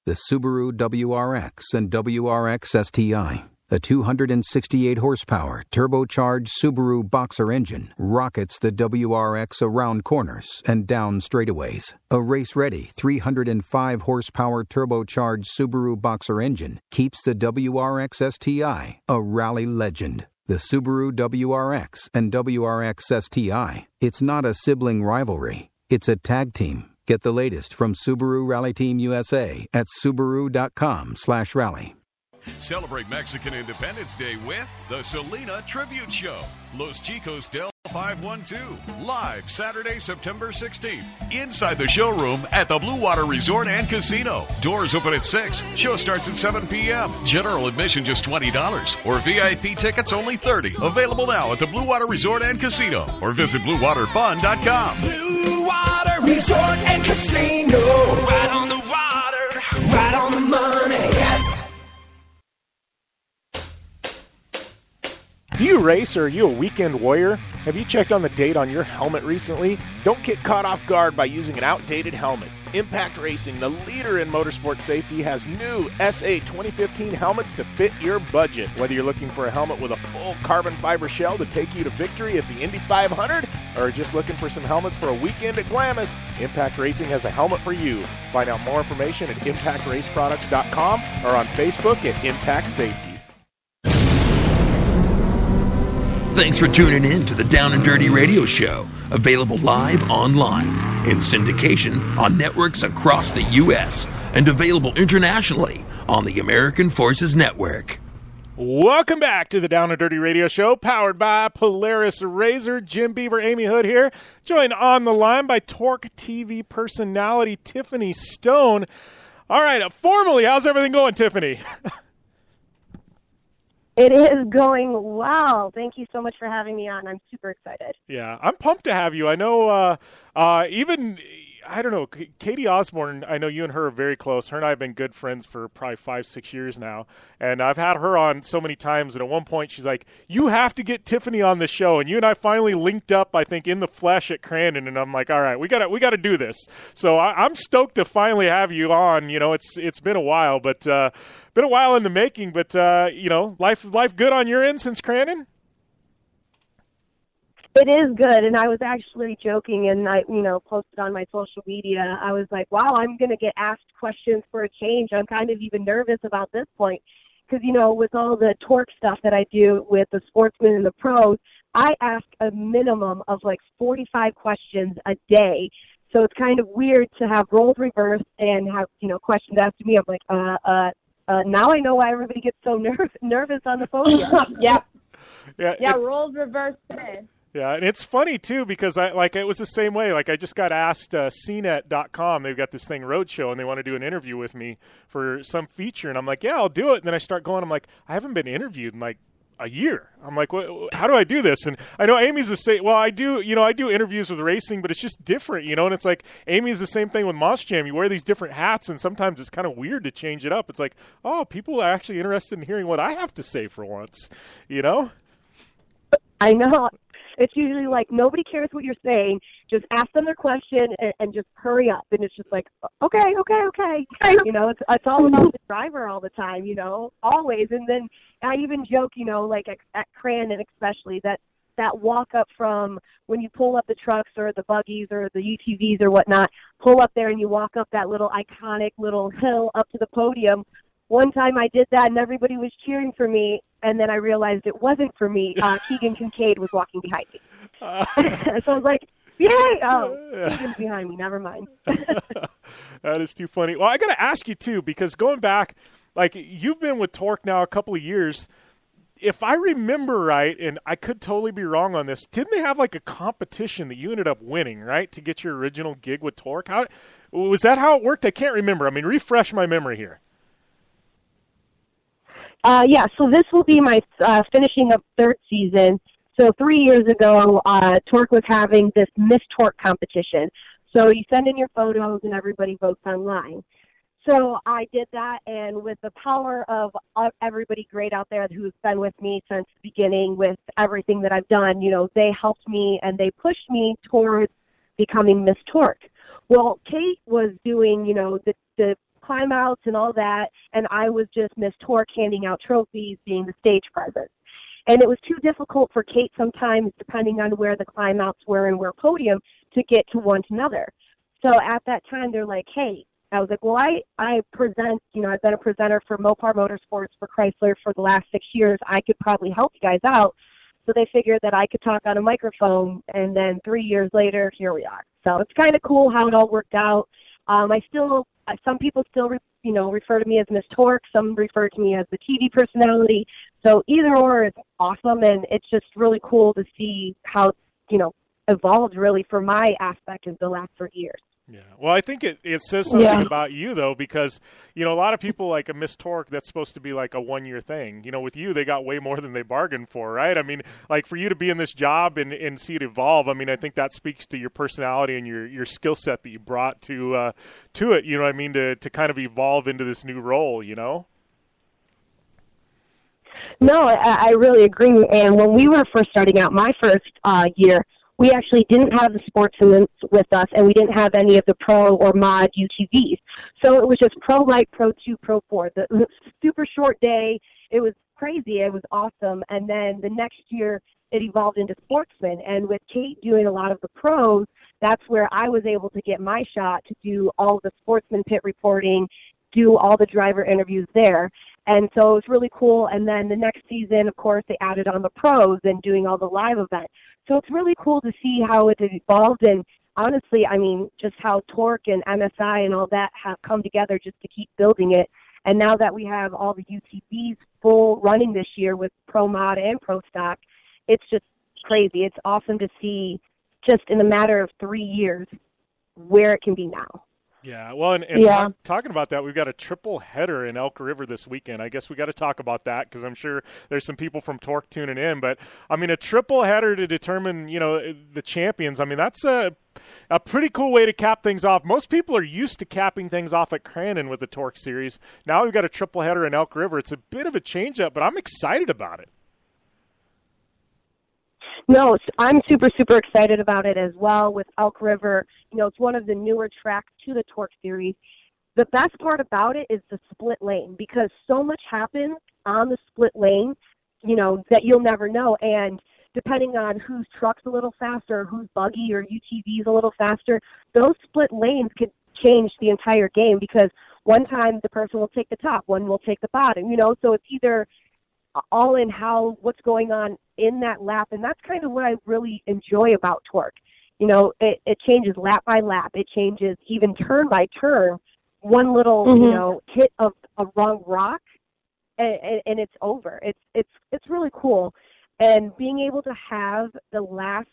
The Subaru WRX and WRX STI. A 268 horsepower, turbocharged Subaru Boxer engine rockets the WRX around corners and down straightaways. A race-ready 305 horsepower turbocharged Subaru Boxer engine keeps the WRX STI a rally legend. The Subaru WRX and WRX STI, it's not a sibling rivalry, it's a tag team. Get the latest from Subaru Rally Team USA at Subaru.com/rally. Celebrate Mexican Independence Day with the Selena Tribute Show. Los Chicos del 512. Live Saturday, September 16th. Inside the showroom at the Blue Water Resort and Casino. Doors open at 6. Show starts at 7 p.m. General admission just $20 or VIP tickets only $30. Available now at the Blue Water Resort and Casino or visit BlueWaterFun.com. Blue Water Resort and Casino. Right on the water, right on the money. Do you race or are you a weekend warrior? Have you checked on the date on your helmet recently? Don't get caught off guard by using an outdated helmet. Impact Racing, the leader in motorsport safety, has new SA 2015 helmets to fit your budget. Whether you're looking for a helmet with a full carbon fiber shell to take you to victory at the Indy 500 or just looking for some helmets for a weekend at Glamis, Impact Racing has a helmet for you. Find out more information at impactraceproducts.com or on Facebook at Impact Safety. Thanks for tuning in to the Down and Dirty Radio Show, available live online, in syndication on networks across the U.S., and available internationally on the American Forces Network. Welcome back to the Down and Dirty Radio Show, powered by Polaris Razor. Jim Beaver, Aimee Hood here, joined on the line by TORC TV personality Tiffany Stone. All right, formally, how's everything going, Tiffany? It is going well. Thank you so much for having me on. I'm super excited. Yeah, I'm pumped to have you. I know I don't know, Katie Osborne, I know you and her are very close. Her and I have been good friends for probably 5-6 years now. And I've had her on so many times, and at one point she's like, you have to get Tiffany on the show. And you and I finally linked up, I think, in the flesh at Crandon, and I'm like, all right, we got to do this. So I'm stoked to finally have you on. You know, it's been a while, but been a while in the making, but you know, life good on your end since Crandon? It is good, and I was actually joking, and I, posted on my social media. I was like, wow, I'm going to get asked questions for a change. I'm kind of even nervous about this point because, with all the TORC stuff that I do with the sportsmen and the pros, I ask a minimum of like 45 questions a day. So it's kind of weird to have roles reversed and have, questions asked to me. I'm like, now I know why everybody gets so nervous on the podium. Yeah, roles reversed today. Yeah, and it's funny, too, because it was the same way. Like, I just got asked CNET.com. They've got this thing, Roadshow, and they want to do an interview with me for some feature. And I'm like, yeah, I'll do it. And then I start going, I'm like, I haven't been interviewed in, like, a year. I'm like, how do I do this? And I know Amy's the same. Well, I do interviews with racing, but it's just different, And it's like Amy's the same thing with Monster Jam. You wear these different hats, and sometimes it's kind of weird to change it up. It's like, oh, people are actually interested in hearing what I have to say for once, I know. It's usually like nobody cares what you're saying. Just ask them their question and just hurry up. And it's just like, okay. It's all about the driver all the time, always. And then I even joke, like at Crandon especially, that walk up from when you pull up the trucks or the buggies or the UTVs or whatnot, pull up there and you walk up that little iconic little hill up to the podium. One time I did that and everybody was cheering for me, and then I realized it wasn't for me. Keegan Kincaid was walking behind me. So I was like, yay! Oh, Keegan's behind me. Never mind. That is too funny. Well, I got to ask you, too, because going back, like, you've been with TORC now a couple of years. If I remember right, and I could totally be wrong on this, didn't they have, like, a competition that you ended up winning, right, to get your original gig with TORC? Was that how it worked? I can't remember. I mean, refresh my memory here. So this will be my finishing up third season. So 3 years ago, TORC was having this Miss TORC competition. So you send in your photos and everybody votes online. So I did that, and with the power of everybody great out there who's been with me since the beginning with everything that I've done, they helped me and they pushed me towards becoming Miss TORC. Well, Kate was doing, the climb outs and all that, and I was just Miss TORC handing out trophies, being the stage presence. And it was too difficult for Kate sometimes, depending on where the climb outs were and where podium, to get to one another. So at that time, they're like, hey, I was like, well, I present, I've been a presenter for Mopar Motorsports for Chrysler for the last 6 years. I could probably help you guys out. So they figured that I could talk on a microphone, and then 3 years later, here we are. So it's kind of cool how it all worked out. Some people still, refer to me as Miss TORC. Some refer to me as the TV personality. So either or is awesome, and it's just really cool to see how, evolved really for my aspect in the last 3 years. Yeah. Well, I think it says something about you, though, because, a lot of people like a Miss TORC, that's supposed to be like a one-year thing. With you, they got way more than they bargained for, right? I mean, like for you to be in this job and see it evolve, I mean, I think that speaks to your personality and your skill set that you brought to it, to kind of evolve into this new role, No, I really agree. And when we were first starting out, my first year, we actually didn't have the sportsmen with us, and we didn't have any of the pro or mod UTVs. So it was just Pro Lite, Pro 2, Pro 4. The super short day. It was crazy. It was awesome. And then the next year, it evolved into sportsmen. And with Kate doing a lot of the pros, that's where I was able to get my shot to do all the sportsman pit reporting, do all the driver interviews there. And so it was really cool. And then the next season, of course, they added on the pros and doing all the live events. So it's really cool to see how it evolved. And honestly, I mean, just how TORC and MSI and all that have come together just to keep building it. And now that we have all the UTVs full running this year with Pro Mod and Pro Stock, it's just crazy. It's awesome to see just in a matter of 3 years where it can be now. Yeah, well, and talking about that, we've got a triple header in Elk River this weekend. I guess we got to talk about that because I'm sure there's some people from TORC tuning in. But, I mean, a triple header to determine, the champions, I mean, that's a pretty cool way to cap things off. Most people are used to capping things off at Crandon with the TORC series. Now we've got a triple header in Elk River. It's a bit of a change-up, but I'm excited about it. No, I'm super, super excited about it as well with Elk River. It's one of the newer tracks to the TORC series. The best part about it is the split lane because so much happens on the split lane, that you'll never know. And depending on whose truck's a little faster, whose buggy or UTV's a little faster, those split lanes could change the entire game because one time the person will take the top, one will take the bottom, so it's either all in what's going on in that lap. And that's kind of what I really enjoy about TORC. It changes lap by lap. It changes even turn by turn. One little, hit of a wrong rock and it's over. It's really cool. And being able to have the last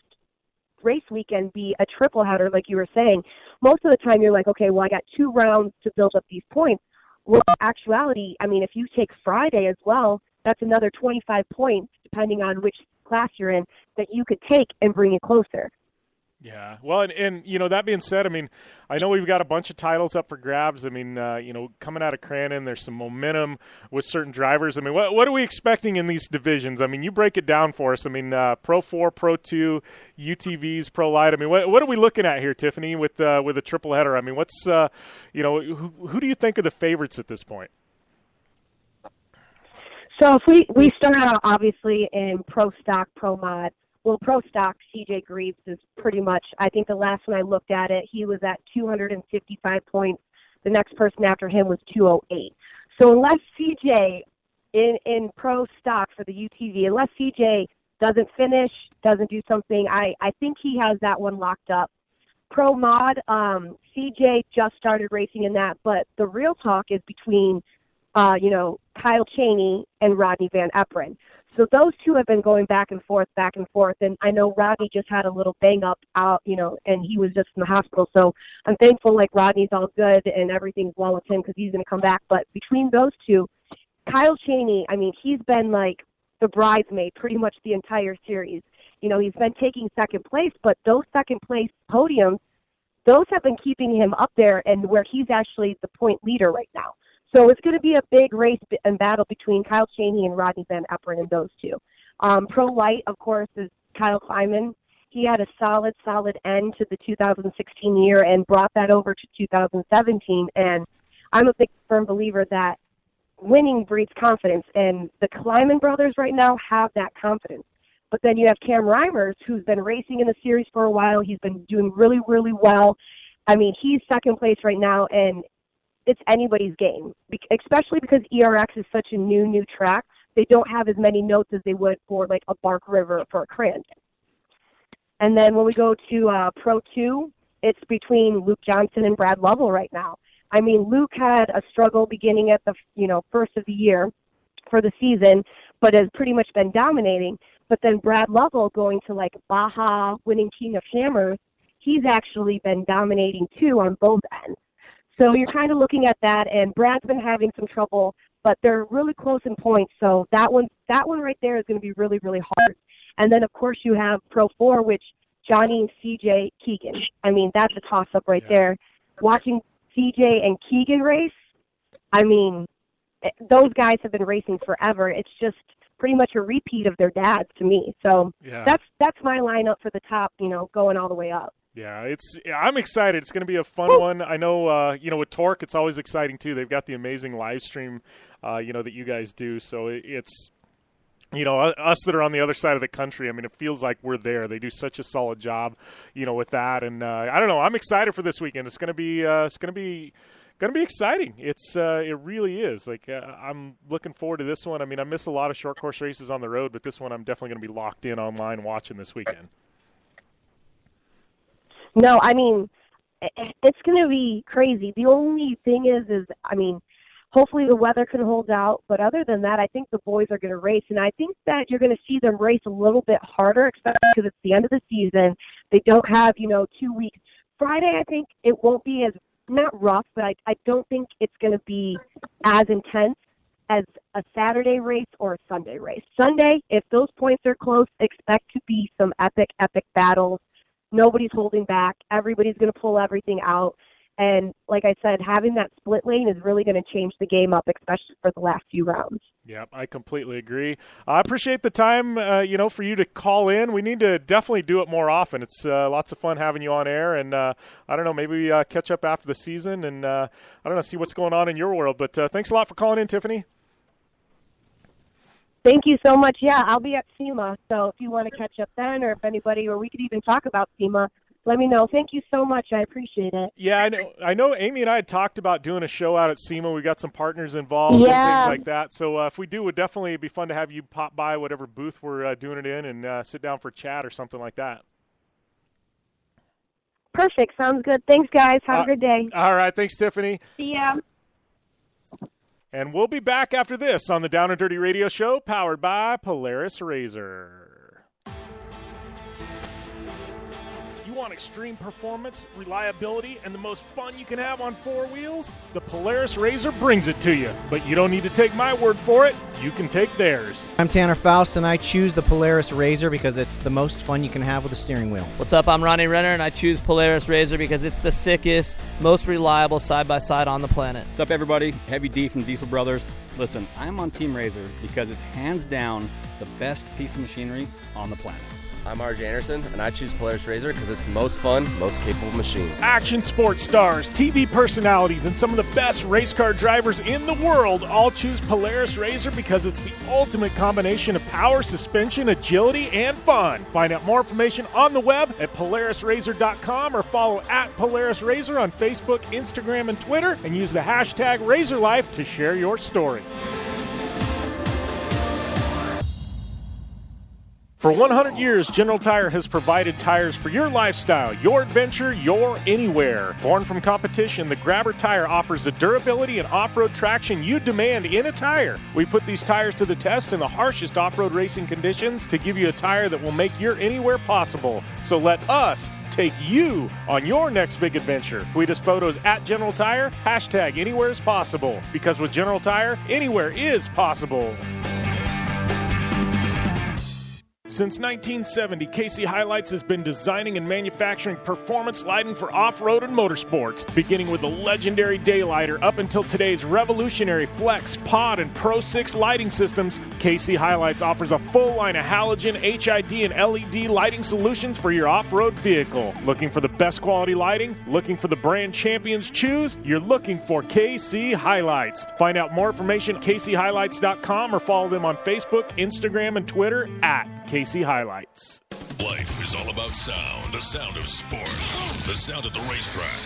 race weekend be a triple header, like you were saying, most of the time you're like, okay, well, I got 2 rounds to build up these points. Well, in actuality, I mean, if you take Friday as well, that's another 25 points, depending on which class you're in, that you could take and bring it closer. Yeah, well, and that being said, I mean, I know we've got a bunch of titles up for grabs. I mean, coming out of Crandon, there's some momentum with certain drivers. I mean, what are we expecting in these divisions? I mean, you break it down for us. I mean, Pro 4, Pro 2, UTVs, Pro Lite. I mean, what are we looking at here, Tiffany, with a triple header? I mean, what's who do you think are the favorites at this point? So if we start out obviously in Pro Stock, Pro Mod. Well, Pro Stock, CJ Greaves is pretty much, I think the last one I looked at it, he was at 255 points. The next person after him was 208. So unless CJ, in Pro Stock for the UTV, unless CJ doesn't finish, doesn't do something, I think he has that one locked up. Pro Mod, CJ just started racing in that, but the real talk is between, Kyle Chaney and Rodney Van Eperen. So those two have been going back and forth. And I know Rodney just had a little bang up out, and he was just in the hospital. So I'm thankful like Rodney's all good and everything's well with him because he's going to come back. But between those two, Kyle Chaney, I mean, he's been like the bridesmaid pretty much the entire series. He's been taking second place, but those second place podiums, those have been keeping him up there and where he's actually the point leader right now. So it's going to be a big race and battle between Kyle Chaney and Rodney Van Eperen and those two. Pro Lite, of course, is Kyle Kleiman. He had a solid end to the 2016 year and brought that over to 2017. And I'm a big firm believer that winning breeds confidence, and the Kleiman brothers right now have that confidence. But then you have Cam Reimers, who's been racing in the series for a while. He's been doing really, really well. I mean, he's second place right now, and it's anybody's game, especially because ERX is such a new track. They don't have as many notes as they would for, like, a Bark River or for a Crandon. And then when we go to Pro 2, it's between Luke Johnson and Brad Lovell right now. I mean, Luke had a struggle beginning at the first of the year for the season, but has pretty much been dominating. But then Brad Lovell going to, like, Baja, winning King of Hammers, he's actually been dominating too on both ends. So you're kind of looking at that, and Brad's been having some trouble, but they're really close in points. So that one right there is going to be really, really hard. And then, of course, you have Pro 4, which Johnny and CJ Keegan. I mean, that's a toss-up right there. Watching CJ and Keegan race, I mean, those guys have been racing forever. It's just pretty much a repeat of their dads to me. So that's my lineup for the top, going all the way up. Yeah, I'm excited. It's going to be a fun one. I know, with TORC, it's always exciting too. They've got the amazing live stream, that you guys do. So it's, us that are on the other side of the country, I mean, it feels like we're there. They do such a solid job, with that. And I don't know. I'm excited for this weekend. It's going to be exciting. It really is. Like, I'm looking forward to this one. I mean, I miss a lot of short course races on the road, but this one I'm definitely going to be locked in online watching this weekend. No, I mean, it's going to be crazy. The only thing is, I mean, hopefully the weather can hold out. But other than that, I think the boys are going to race. And I think that you're going to see them race a little bit harder, especially because it's the end of the season. They don't have, 2 weeks. Friday, I think it won't be as, not rough, but I don't think it's going to be as intense as a Saturday race or a Sunday race. Sunday, if those points are close, expect to be some epic battles. Nobody's holding back. Everybody's going to pull everything out. And like I said, having that split lane is really going to change the game up, especially for the last few rounds. Yeah, I completely agree. I appreciate the time, for you to call in. We need to definitely do it more often. It's lots of fun having you on air. And I don't know, maybe we catch up after the season and, see what's going on in your world. But thanks a lot for calling in, Tiffany. Thank you so much. Yeah, I'll be at SEMA, so if you want to catch up then, or if anybody, or we could even talk about SEMA, let me know. Thank you so much. I appreciate it. Yeah, I know Aimee and I had talked about doing a show out at SEMA. We got some partners involved and things like that. So if we do, it would definitely be fun to have you pop by whatever booth we're doing it in and sit down for a chat or something like that. Perfect. Sounds good. Thanks, guys. Have a good day. All right. Thanks, Tiffany. See ya. And we'll be back after this on the Down and Dirty Radio Show, powered by Polaris Razor. You want extreme performance, reliability, and the most fun you can have on four wheels? The Polaris Razor brings it to you. But you don't need to take my word for it. You can take theirs. I'm Tanner Faust, and I choose the Polaris Razor because it's the most fun you can have with a steering wheel. What's up? I'm Ronnie Renner, and I choose Polaris Razor because it's the sickest, most reliable side-by-side on the planet. What's up, everybody? Heavy D from Diesel Brothers. Listen, I'm on Team Razor because it's hands down the best piece of machinery on the planet. I'm Ronnie Anderson, and I choose Polaris Razor because it's the most fun, most capable machine. Action sports stars, TV personalities, and some of the best race car drivers in the world all choose Polaris Razor because it's the ultimate combination of power, suspension, agility, and fun. Find out more information on the web at PolarisRazor.com or follow at Polaris Razor on Facebook, Instagram, and Twitter, and use the hashtag RazorLife to share your story. For 100 years, General Tire has provided tires for your lifestyle, your adventure, your anywhere. Born from competition, the Grabber tire offers the durability and off-road traction you demand in a tire. We put these tires to the test in the harshest off-road racing conditions to give you a tire that will make your anywhere possible. So let us take you on your next big adventure. Tweet us photos at General Tire, hashtag anywhere is possible. Because with General Tire, anywhere is possible. Since 1970, KC Highlights has been designing and manufacturing performance lighting for off-road and motorsports, beginning with the legendary Daylighter up until today's revolutionary Flex, Pod, and Pro 6 lighting systems. KC Highlights offers a full line of halogen, HID, and LED lighting solutions for your off-road vehicle. Looking for the best quality lighting? Looking for the brand champions choose? You're looking for KC Highlights. Find out more information at kchighlights.com or follow them on Facebook, Instagram, and Twitter at KC Highlights. Life is all about sound, the sound of sports, the sound at the racetrack,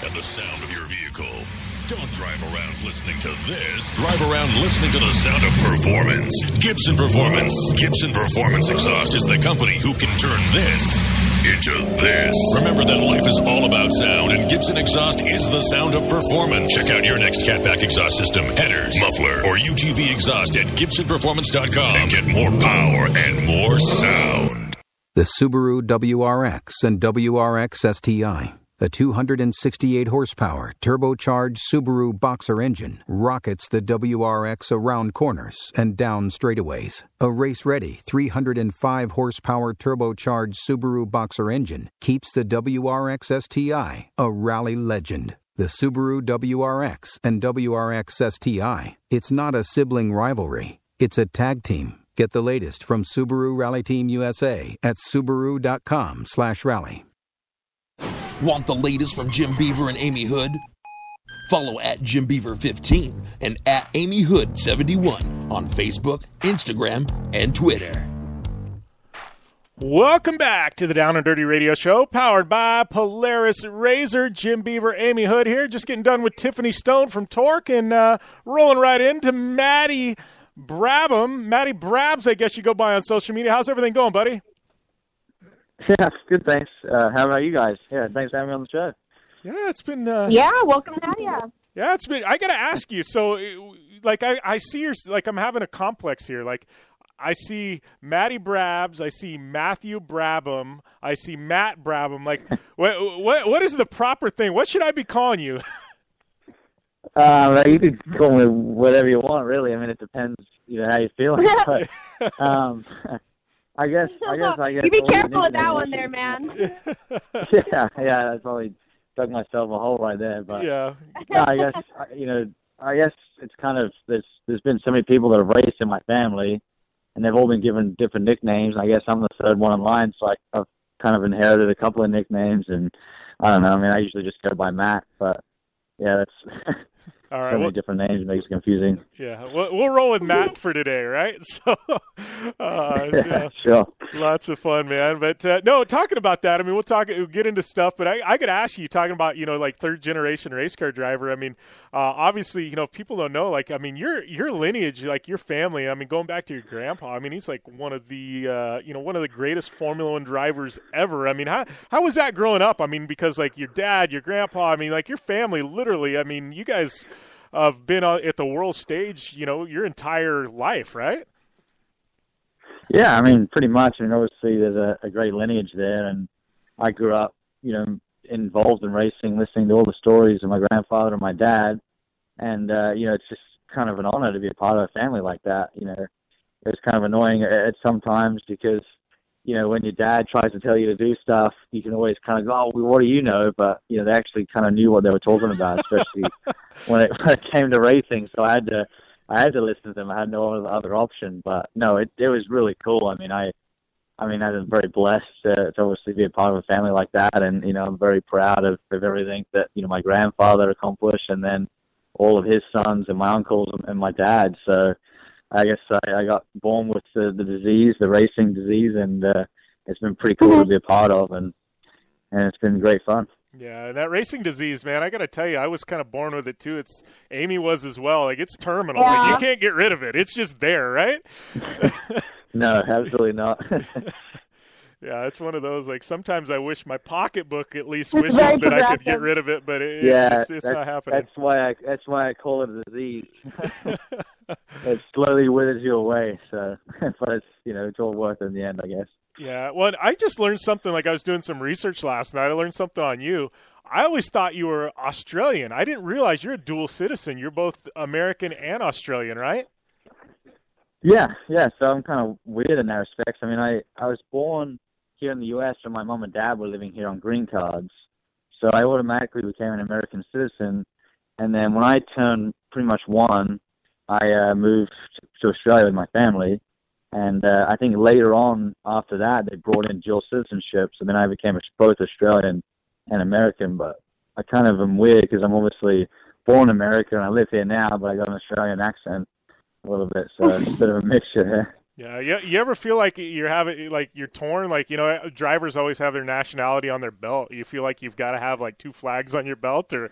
and the sound of your vehicle. Don't drive around listening to this. Drive around listening to the sound of performance. Gibson Performance. Gibson Performance Exhaust is the company who can turn this into this. Remember that life is all about sound, and Gibson Exhaust is the sound of performance. Check out your next catback exhaust system, headers, muffler, or UTV exhaust at GibsonPerformance.com and get more power and more sound. The Subaru WRX and WRX STI. A 268-horsepower, turbocharged Subaru Boxer engine rockets the WRX around corners and down straightaways. A race-ready 305-horsepower turbocharged Subaru Boxer engine keeps the WRX STI a rally legend. The Subaru WRX and WRX STI. It's not a sibling rivalry. It's a tag team. Get the latest from Subaru Rally Team USA at Subaru.com/rally. Want the latest from Jim Beaver and Aimee Hood? Follow at Jim Beaver 15 and at Aimee Hood 71 on Facebook, Instagram, and Twitter. Welcome back to the Down and Dirty Radio Show, powered by Polaris Razor. Jim Beaver, Aimee Hood here. Just getting done with Tiffany Stone from TORC and rolling right into Matty Brabham. Matty Brabs, I guess you go by on social media. How's everything going, buddy? Yeah, good, thanks. How about you guys? Yeah, thanks for having me on the show. Yeah, it's been... Yeah, welcome to you. Yeah, it's been... I got to ask you, so, like, I see your... Like, I'm having a complex here. Like, I see Matty Brabs, I see Matthew Brabham, I see Matt Brabham. Like, what is the proper thing? What should I be calling you? You could call me whatever you want, really. I mean, it depends, how you're feeling. But, I guess. You be careful with that one there, man. yeah, I probably dug myself a hole right there. But yeah, no, I guess I guess it's kind of there's been so many people that have raced in my family, and they've all been given different nicknames. I guess I'm the third one in line, so I've kind of inherited a couple of nicknames, and I don't know. I mean, I usually just go by Matt, but yeah, that's. All right, so many different names makes it confusing. Yeah, we'll roll with Matt for today, right? So, yeah, sure. Lots of fun, man. But no, talking about that, I mean, we'll get into stuff. But I could ask you, talking about like third generation race car driver. I mean, obviously, people don't know. Like, I mean, your lineage, like your family. I mean, going back to your grandpa. I mean, he's like one of the one of the greatest Formula One drivers ever. I mean, how was that growing up? I mean, because like your dad, your grandpa. I mean, like your family, literally. I mean, you guys. Have been at the world stage, your entire life, right? Yeah, I mean, pretty much. I mean, obviously, there's a great lineage there, and I grew up, involved in racing, listening to all the stories of my grandfather and my dad, and it's just kind of an honor to be a part of a family like that. It's kind of annoying at sometimes because, when your dad tries to tell you to do stuff, you can always kind of go, oh, well, what do you know? But, they actually kind of knew what they were talking about, especially when it came to racing. So I had to listen to them. I had no other option. But, no, it was really cool. I mean, I was very blessed to obviously be a part of a family like that. And, I'm very proud of everything that, my grandfather accomplished and then all of his sons and my uncles and my dad. So, I guess I got born with the disease, the racing disease, and it's been pretty cool to be a part of, and it's been great fun. Yeah, that racing disease, man, I got to tell you, I was kind of born with it too. Aimee was as well. Like, it's terminal. Yeah. Like, you can't get rid of it. It's just there, right? No, absolutely not. Yeah, it's one of those, like, sometimes I wish my pocketbook at least wishes that I could get rid of it, but it's not happening. That's why I call it a disease. It slowly withers you away, so but it's it's all worth it in the end, I guess. Yeah, well, I just learned something. Like, I was doing some research last night. I learned something on you. I always thought you were Australian. I didn't realize you're a dual citizen. You're both American and Australian, right? Yeah. So I'm kind of weird in that respect. I mean, I was born here in the U.S. and my mom and dad were living here on green cards. So I automatically became an American citizen. And then when I turned pretty much 1, I moved to Australia with my family. And I think later on after that, they brought in dual citizenship. So then I became both Australian and American. But I kind of am weird because I'm obviously born in America and I live here now, but I got an Australian accent a little bit. So it's a bit of a mixture here. Yeah, you ever feel like you're torn? Like, drivers always have their nationality on their belt. You feel like you've got to have like 2 flags on your belt, or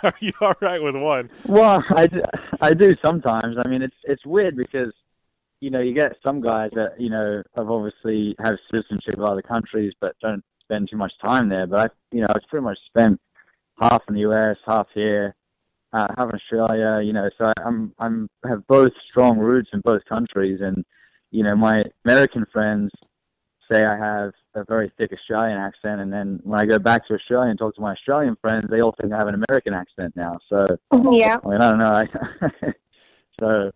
are you all right with one? Well, I do sometimes. I mean, it's weird because, you get some guys that, have obviously have citizenship of other countries but don't spend too much time there. But I've pretty much spent half in the U.S., half here, half in Australia, so I have both strong roots in both countries. And my American friends say I have a very thick Australian accent, and then when I go back to Australia and talk to my Australian friends, they all think I have an American accent now. So, yeah. I mean, I don't know. So,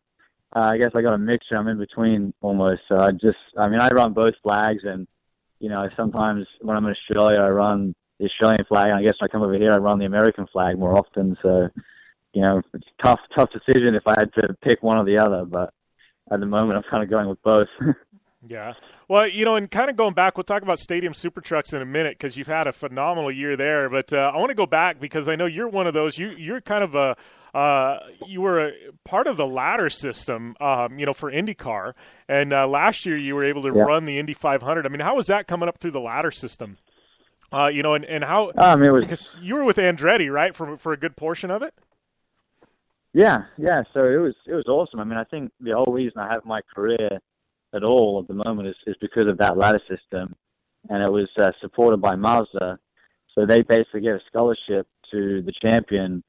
I guess I got a mixture. I'm in between almost. So I run both flags, and, sometimes when I'm in Australia, I run the Australian flag, and I guess when I come over here, I run the American flag more often. So, it's a tough decision if I had to pick one or the other, but at the moment, I'm kind of going with both. Yeah. Well, and kind of going back, we'll talk about Stadium Super Trucks in a minute because you've had a phenomenal year there. But I want to go back because I know you're one of those. You're kind of you were a part of the ladder system, for IndyCar. And last year you were able to run the Indy 500. I mean, how was that coming up through the ladder system? And how because you were with Andretti, right, for a good portion of it? Yeah. So it was awesome. I mean, I think the whole reason I have my career at all at the moment is because of that ladder system, and it was supported by Mazda. So they basically get a scholarship to the champion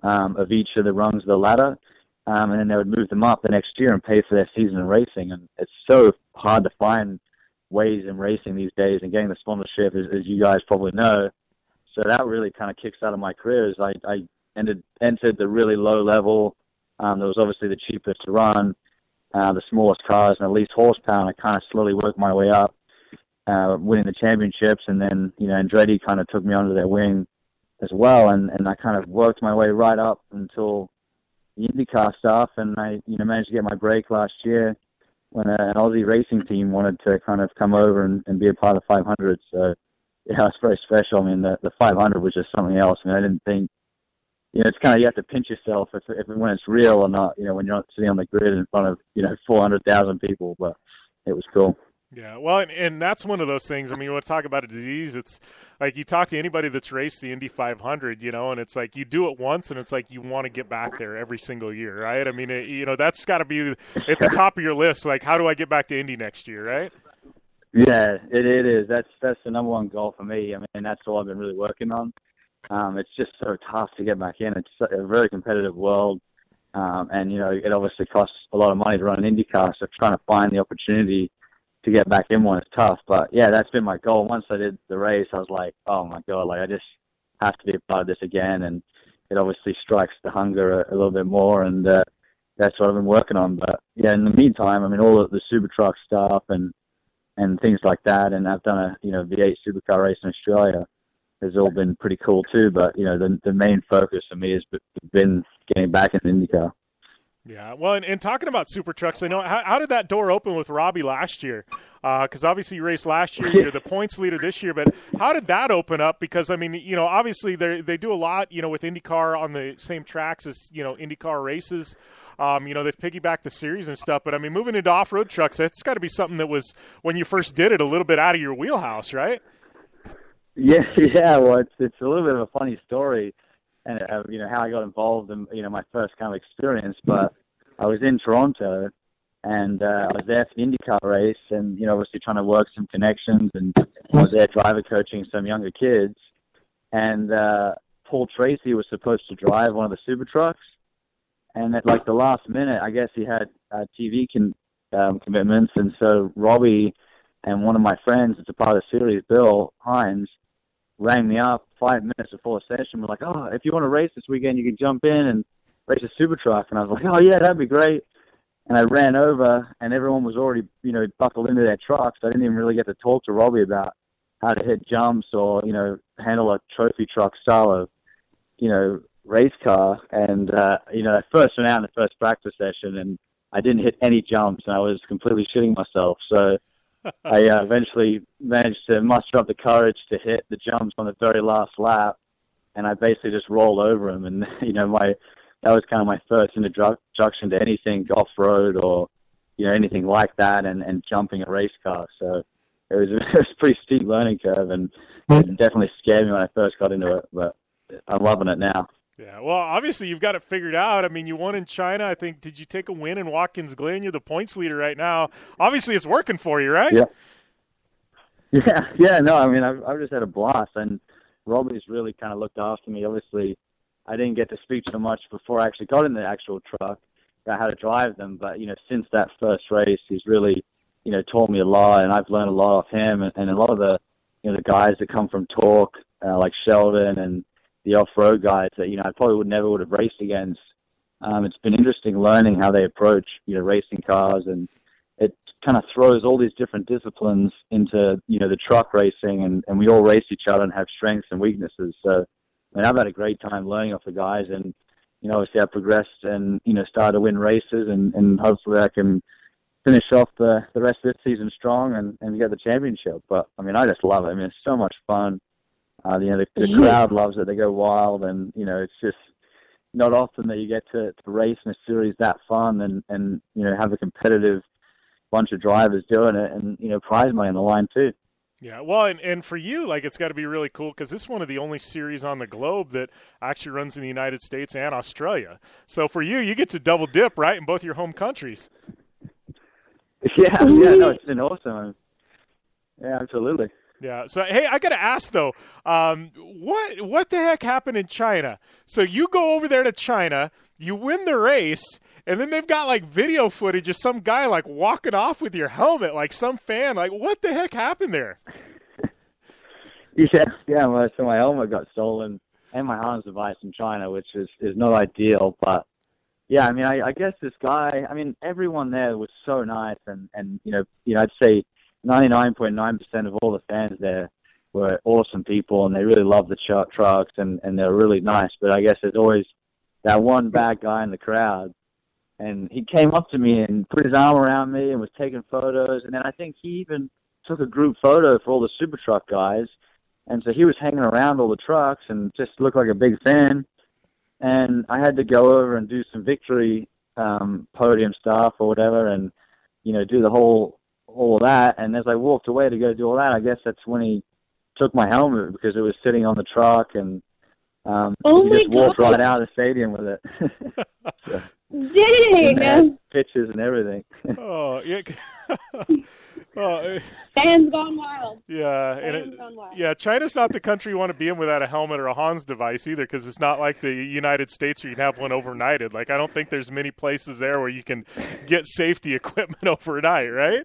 of each of the rungs of the ladder, and then they would move them up the next year and pay for their season in racing. And it's so hard to find ways in racing these days, and getting the sponsorship, as you guys probably know. So that really kind of kicks out of my career. I entered the really low level. That was obviously the cheapest to run, the smallest cars and the least horsepower. And I kind of slowly worked my way up, winning the championships. And then, Andretti kind of took me under their wing as well. And I kind of worked my way right up until the IndyCar stuff. And I, managed to get my break last year when an Aussie racing team wanted to kind of come over and be a part of 500. So, yeah, it's very special. I mean, the 500 was just something else. I mean, I didn't think, it's kind of, you have to pinch yourself if when it's real or not, when you're not sitting on the grid in front of, 400,000 people, but it was cool. Yeah, well, and that's one of those things. I mean, you want to talk about a disease, it's like you talk to anybody that's raced the Indy 500, and it's like you do it once, and it's like you want to get back there every single year, right? I mean, that's got to be at the top of your list. Like, how do I get back to Indy next year, right? Yeah, it is. That's the number one goal for me. I mean, that's all I've been really working on. It's just so tough to get back in. It's a very competitive world, and it obviously costs a lot of money to run an IndyCar. So trying to find the opportunity to get back in one is tough. But yeah, that's been my goal. Once I did the race, I was like, oh my god, like I just have to be a part of this again. And it obviously strikes the hunger a little bit more, and that's what I've been working on. But yeah, in the meantime, I mean, all of the super truck stuff and things like that, and I've done a V8 supercar race in Australia. Has all been pretty cool too, but the main focus for me has been getting back in IndyCar. Yeah, well, and talking about super trucks, I know how did that door open with Robbie last year? Because obviously you raced last year, you're the points leader this year, but how did that open up? Because I mean, obviously they do a lot, with IndyCar on the same tracks as IndyCar races. They've piggybacked the series and stuff, but I mean, moving into off-road trucks, that's got to be something that was when you first did it a little bit out of your wheelhouse, right? Yeah. Well, it's a little bit of a funny story, and how I got involved in my first kind of experience. But I was in Toronto, and I was there for the IndyCar race, and obviously trying to work some connections, and I was there driver coaching some younger kids, and Paul Tracy was supposed to drive one of the super trucks, and at like the last minute, I guess he had TV commitments, and so Robbie and one of my friends, it's a part of the series, Bill Hines, rang me up 5 minutes before the session. We're like, oh, if you want to race this weekend, you can jump in and race a super truck. And I was like, oh, yeah, that'd be great. and I ran over, and everyone was already, buckled into their trucks. I didn't even really get to talk to Robbie about how to hit jumps or, handle a trophy truck style of, race car. And, I first went out in the first practice session, and I didn't hit any jumps, and I was completely shitting myself. So I eventually managed to muster up the courage to hit the jumps on the very last lap, and I basically just rolled over him. And, that was kind of my first introduction to anything off-road or, anything like that and jumping a race car. So it was a pretty steep learning curve, and it definitely scared me when I first got into it, but I'm loving it now. Yeah, well, obviously you've got it figured out. I mean, you won in China. I think, did you take a win in Watkins Glen? You're the points leader right now. Obviously it's working for you, right? Yeah, no, I mean, I've just had a blast, and Robbie's really kind of looked after me. Obviously, I didn't get to speak to him much before I actually got in the actual truck about how to drive them, but, since that first race, he's really, taught me a lot, and I've learned a lot off him, and a lot of the, the guys that come from TORC, like Sheldon and the off-road guys that, I probably never would have raced against. It's been interesting learning how they approach, racing cars, and it kind of throws all these different disciplines into, the truck racing, and we all race each other and have strengths and weaknesses. So, I mean, I've had a great time learning off the guys, and, obviously I progressed and, started to win races, and hopefully I can finish off the rest of this season strong and get the championship. But, I mean, I just love it. I mean, it's so much fun. The crowd loves it. They go wild, and, it's just not often that you get to race in a series that fun and have a competitive bunch of drivers doing it, and, prize money on the line too. Yeah, well, and for you, like, it's got to be really cool because this is one of the only series on the globe that actually runs in the United States and Australia. So for you get to double dip, right, in both your home countries. Yeah, no, it's been awesome. Yeah, absolutely. Yeah. So, hey, I got to ask, though, what the heck happened in China? So you go over there to China, you win the race, and then they've got, like, video footage of some guy, like, walking off with your helmet, like some fan. Like, what the heck happened there? Yeah. Well, so my helmet got stolen and my harness device in China, which is not ideal. But, yeah, I mean, I guess this guy, I mean, everyone there was so nice. And I'd say 99.9% of all the fans there were awesome people, and they really loved the trucks, and they're really nice. But I guess there's always that one bad guy in the crowd. And he came up to me and put his arm around me and was taking photos. And then I think he even took a group photo for all the super truck guys. And so he was hanging around all the trucks and just looked like a big fan. And I had to go over and do some victory podium stuff or whatever, and, do the all of that. And as I walked away to go do all that, I guess that's when he took my helmet because it was sitting on the truck, and he just walked right out of the stadium with it. So, dang! Pictures and everything. Oh, yeah. Fans gone wild. Yeah, China's not the country you want to be in without a helmet or a Hans device either, because it's not like the United States where you can have one overnighted. Like, I don't think there's many places there where you can get safety equipment overnight, right?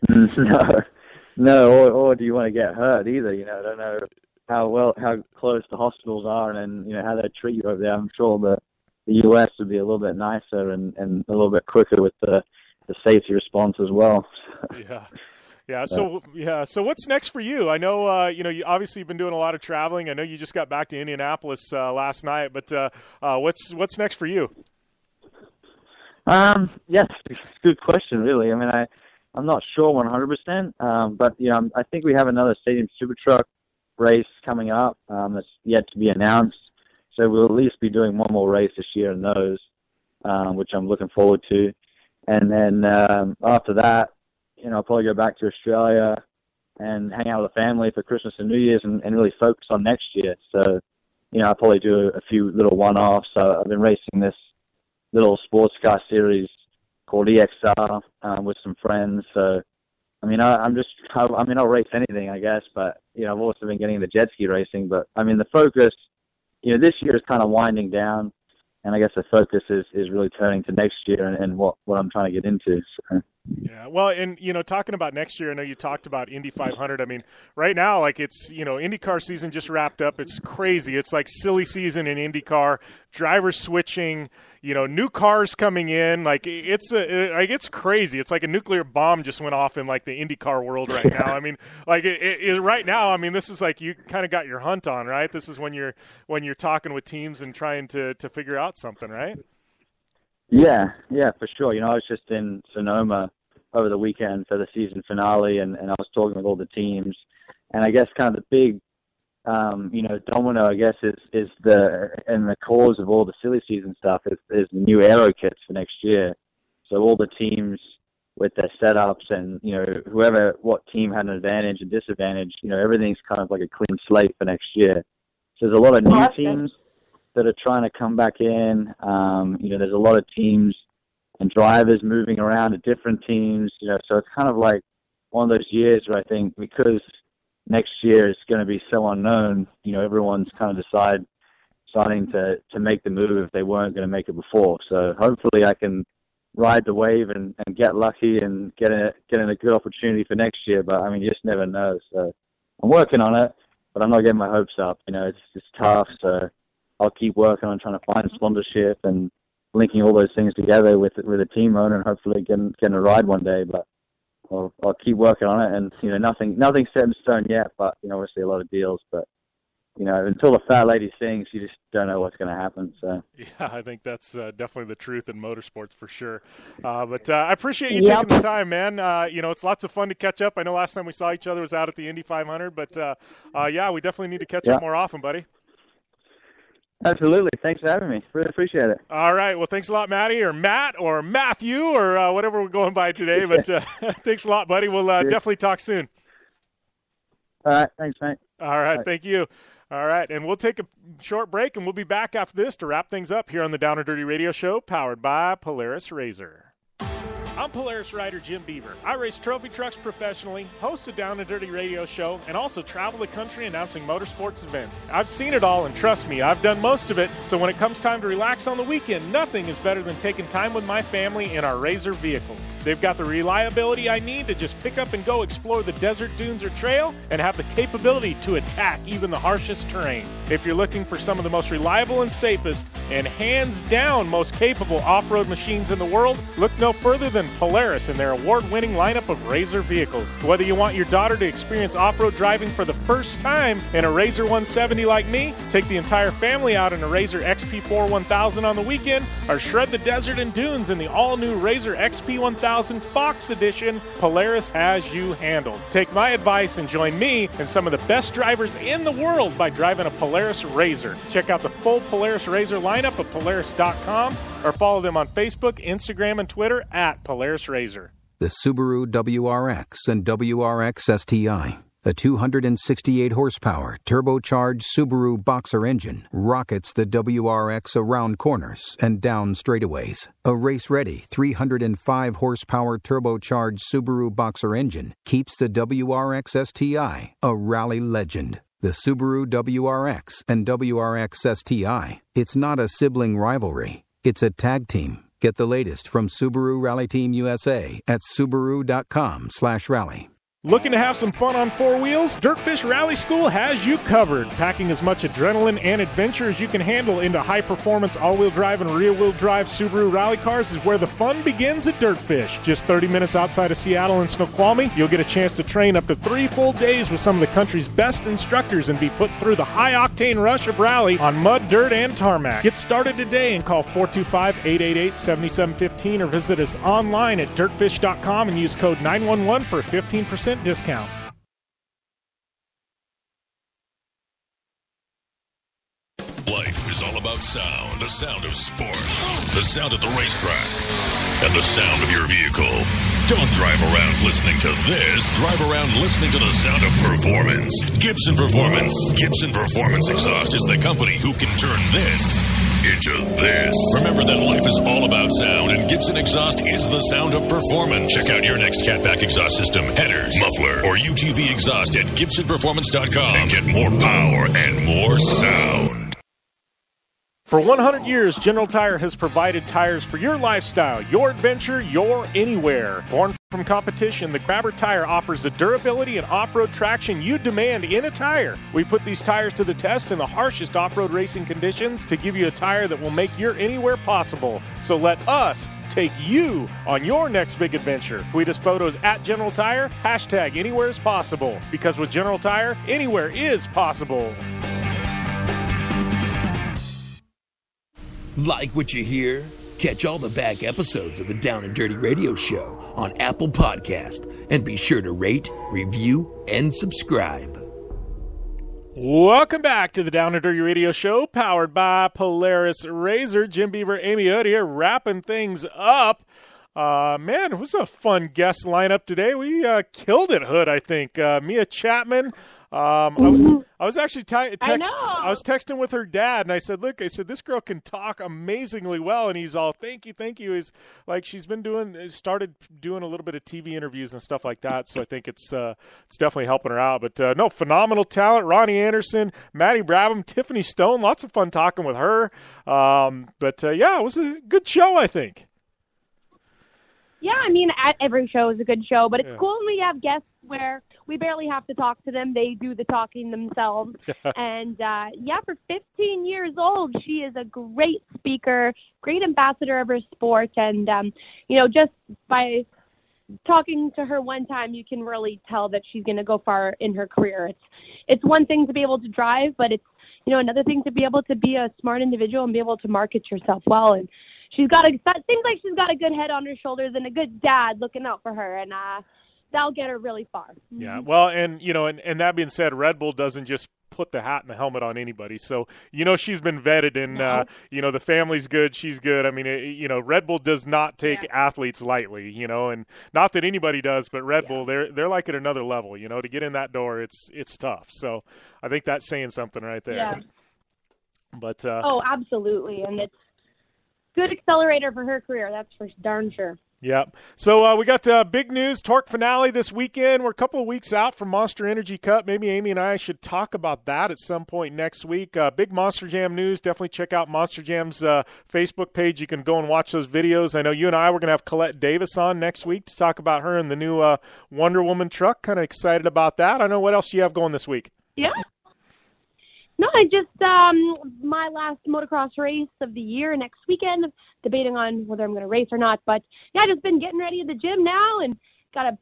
No, or do you want to get hurt either? I don't know how close the hospitals are, and how they treat you over there. I'm sure the U.S. would be a little bit nicer and a little bit quicker with the safety response as well. Yeah. So what's next for you? I know you obviously you've been doing a lot of traveling. I know you just got back to Indianapolis last night, but what's next for you? Yes, good question. Really, I mean, I'm not sure 100%, but I think we have another Stadium Super Truck race coming up that's yet to be announced. So we'll at least be doing one more race this year in those, which I'm looking forward to. And then after that, I'll probably go back to Australia and hang out with the family for Christmas and New Year's and really focus on next year. So, I'll probably do a few little one-offs. So I've been racing this little sports car series called EXR with some friends. So, I mean, I'll race anything, I guess, but, I've also been getting into jet ski racing. But, I mean, the focus, this year is kind of winding down, and I guess the focus is really turning to next year and what I'm trying to get into. So. Yeah, well, and, talking about next year, I know you talked about Indy 500. I mean, right now, like it's, IndyCar season just wrapped up. It's crazy. It's like silly season in IndyCar, drivers switching, new cars coming in. Like it's crazy. It's like a nuclear bomb just went off in like the IndyCar world right now. I mean, like right now, I mean, this is like you kind of got your hunt on, right? This is when you're talking with teams and trying to figure out something, right? Yeah, for sure. I was just in Sonoma over the weekend for the season finale, and I was talking with all the teams. And I guess kind of the big, domino, I guess, is the cause of all the silly season stuff is the new aero kits for next year. So all the teams with their setups and, what team had an advantage and disadvantage, everything's kind of like a clean slate for next year. So there's a lot of new teams that are trying to come back in. There's a lot of teams and drivers moving around at different teams, so it's kind of like one of those years where I think because next year is going to be so unknown, everyone's kind of starting to make the move if they weren't going to make it before. So hopefully I can ride the wave and get lucky and get in a good opportunity for next year, but I mean, you just never know. So I'm working on it, but I'm not getting my hopes up. It's just tough, so I'll keep working on trying to find sponsorship and linking all those things together with a team owner and hopefully getting a ride one day. But I'll keep working on it, and nothing's set in stone yet. But obviously a lot of deals. But until the fat lady sings, you just don't know what's going to happen. So yeah, I think that's definitely the truth in motorsports for sure. But I appreciate you taking the time, man. It's lots of fun to catch up. I know last time we saw each other was out at the Indy 500, but we definitely need to catch up more often, buddy. Absolutely. Thanks for having me. Really appreciate it. All right. Well, thanks a lot, Matty or Matt or Matthew or whatever we're going by today. But thanks a lot, buddy. We'll definitely talk soon. All right. Thanks, mate. All right. Thank you. All right. And we'll take a short break, and we'll be back after this to wrap things up here on the Down and Dirty Radio Show, powered by Polaris Razor. I'm Polaris rider Jim Beaver. I race trophy trucks professionally, host a Down and Dirty Radio Show, and also travel the country announcing motorsports events. I've seen it all, and trust me, I've done most of it. So when it comes time to relax on the weekend, nothing is better than taking time with my family in our Razor vehicles. They've got the reliability I need to just pick up and go explore the desert, dunes, or trail, and have the capability to attack even the harshest terrain. If you're looking for some of the most reliable and safest, and hands down most capable off-road machines in the world, look no further than Polaris and their award-winning lineup of Razor vehicles. Whether you want your daughter to experience off-road driving for the first time in a Razor 170 like me, take the entire family out in a Razor XP4 1000 on the weekend, or shred the desert and dunes in the all-new Razor XP 1000 Fox Edition, Polaris has you handled. Take my advice and join me and some of the best drivers in the world by driving a Polaris Razor. Check out the full Polaris Razor lineup at Polaris.com or follow them on Facebook, Instagram, and Twitter at Polaris Razor. The Subaru WRX and WRX STI, a 268 horsepower turbocharged Subaru Boxer engine, rockets the WRX around corners and down straightaways. A race-ready 305 horsepower turbocharged Subaru Boxer engine keeps the WRX STI a rally legend. The Subaru WRX and WRX STI, it's not a sibling rivalry. It's a tag team. Get the latest from Subaru Rally Team USA at Subaru.com/rally. Looking to have some fun on four wheels? Dirtfish Rally School has you covered. Packing as much adrenaline and adventure as you can handle into high-performance all-wheel drive and rear-wheel drive Subaru rally cars is where the fun begins at Dirtfish. Just 30 minutes outside of Seattle in Snoqualmie, you'll get a chance to train up to 3 full days with some of the country's best instructors and be put through the high-octane rush of rally on mud, dirt, and tarmac. Get started today and call 425-888-7715 or visit us online at dirtfish.com and use code 911 for a 15% discount. Life is all about sound, the sound of sports, the sound at the racetrack, and the sound of your vehicle. Don't drive around listening to this. Drive around listening to the sound of performance. Gibson Performance. Gibson Performance Exhaust is the company who can turn this into this. Remember that life is all about sound, and Gibson Exhaust is the sound of performance. Check out your next catback exhaust system, headers, muffler, or UTV exhaust at GibsonPerformance.com and get more power and more sound. For 100 years, General Tire has provided tires for your lifestyle, your adventure, your anywhere. Born from competition, the Grabber tire offers the durability and off-road traction you demand in a tire. We put these tires to the test in the harshest off-road racing conditions to give you a tire that will make your anywhere possible. So let us take you on your next big adventure. Tweet us photos at General Tire, hashtag anywhere is possible. Because with General Tire, anywhere is possible. Like what you hear? Catch all the back episodes of the Down and Dirty Radio Show on Apple Podcast, and be sure to rate, review, and subscribe. Welcome back to the Down and Dirty Radio Show, powered by Polaris Razor. Jim Beaver, Aimee Hood here, wrapping things up. Man, it was a fun guest lineup today. We killed it, Hood, I think. Mia Chapman. I was actually I was texting with her dad, and I said, look, this girl can talk amazingly well, and he's all, thank you. He's like, she's been started doing a little bit of TV interviews and stuff like that, so I think it's definitely helping her out. But no, phenomenal talent. Ronnie Anderson, Matty Brabham, Tiffany Stone, lots of fun talking with her. Yeah, it was a good show, I think. Yeah, I mean, at every show is a good show, but it's cool when we have guests where we barely have to talk to them. They do the talking themselves. And, for 15 years old, she is a great speaker, great ambassador of her sport. And, just by talking to her one time, you can really tell that she's going to go far in her career. It's one thing to be able to drive, but it's, another thing to be able to be a smart individual and be able to market yourself well. And seems like she's got a good head on her shoulders and a good dad looking out for her, and that'll get her really far. Yeah, well, and and that being said, Red Bull doesn't just put the hat and the helmet on anybody. So she's been vetted, and the family's good, she's good. I mean, Red Bull does not take athletes lightly, and not that anybody does, but Red Bull, they're like at another level. To get in that door, it's tough. So I think that's saying something right there. Yeah. But absolutely, and it's good accelerator for her career, that's for darn sure. Yeah. So we got big news, TORC finale this weekend. We're a couple of weeks out from Monster Energy Cup. Maybe Aimee and I should talk about that at some point next week. Big Monster Jam news. Definitely check out Monster Jam's Facebook page. You can go and watch those videos. I know you and I, we're going to have Colette Davis on next week to talk about her and the new Wonder Woman truck. Kind of excited about that. I don't know what else you have going this week. Yeah. No, I just, my last motocross race of the year next weekend, debating on whether I'm going to race or not. But, yeah, just been getting ready at the gym now and got to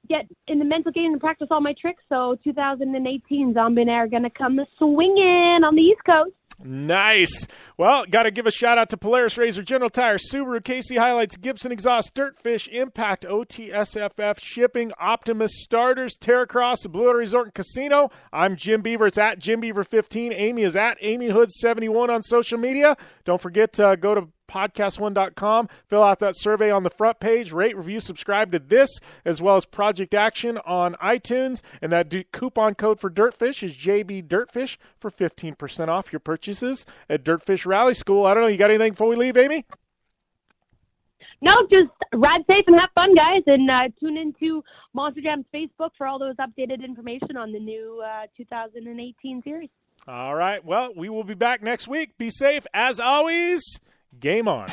get in the mental game and practice all my tricks. So 2018 Zombinaire going to come swinging on the East Coast. Nice. Well, got to give a shout-out to Polaris Razor, General Tire, Subaru, KC Highlights, Gibson Exhaust, Dirtfish, Impact, OTSFF, Shipping, Optimus, Starters, Terracross, the Blue Water Resort and Casino. I'm Jim Beaver. It's at Jim Beaver 15. Aimee is at Aimee Hood 71 on social media. Don't forget to go to podcast1.com, fill out that survey on the front page, rate, review, subscribe to this, as well as Project Action on iTunes, and that coupon code for Dirtfish is JB Dirtfish for 15% off your purchases at Dirtfish Rally School. I don't know, you got anything before we leave, Aimee? No, just ride safe and have fun, guys, and tune into Monster Jam's Facebook for all those updated information on the new 2018 series. All right, well, we will be back next week. Be safe, as always. Game on.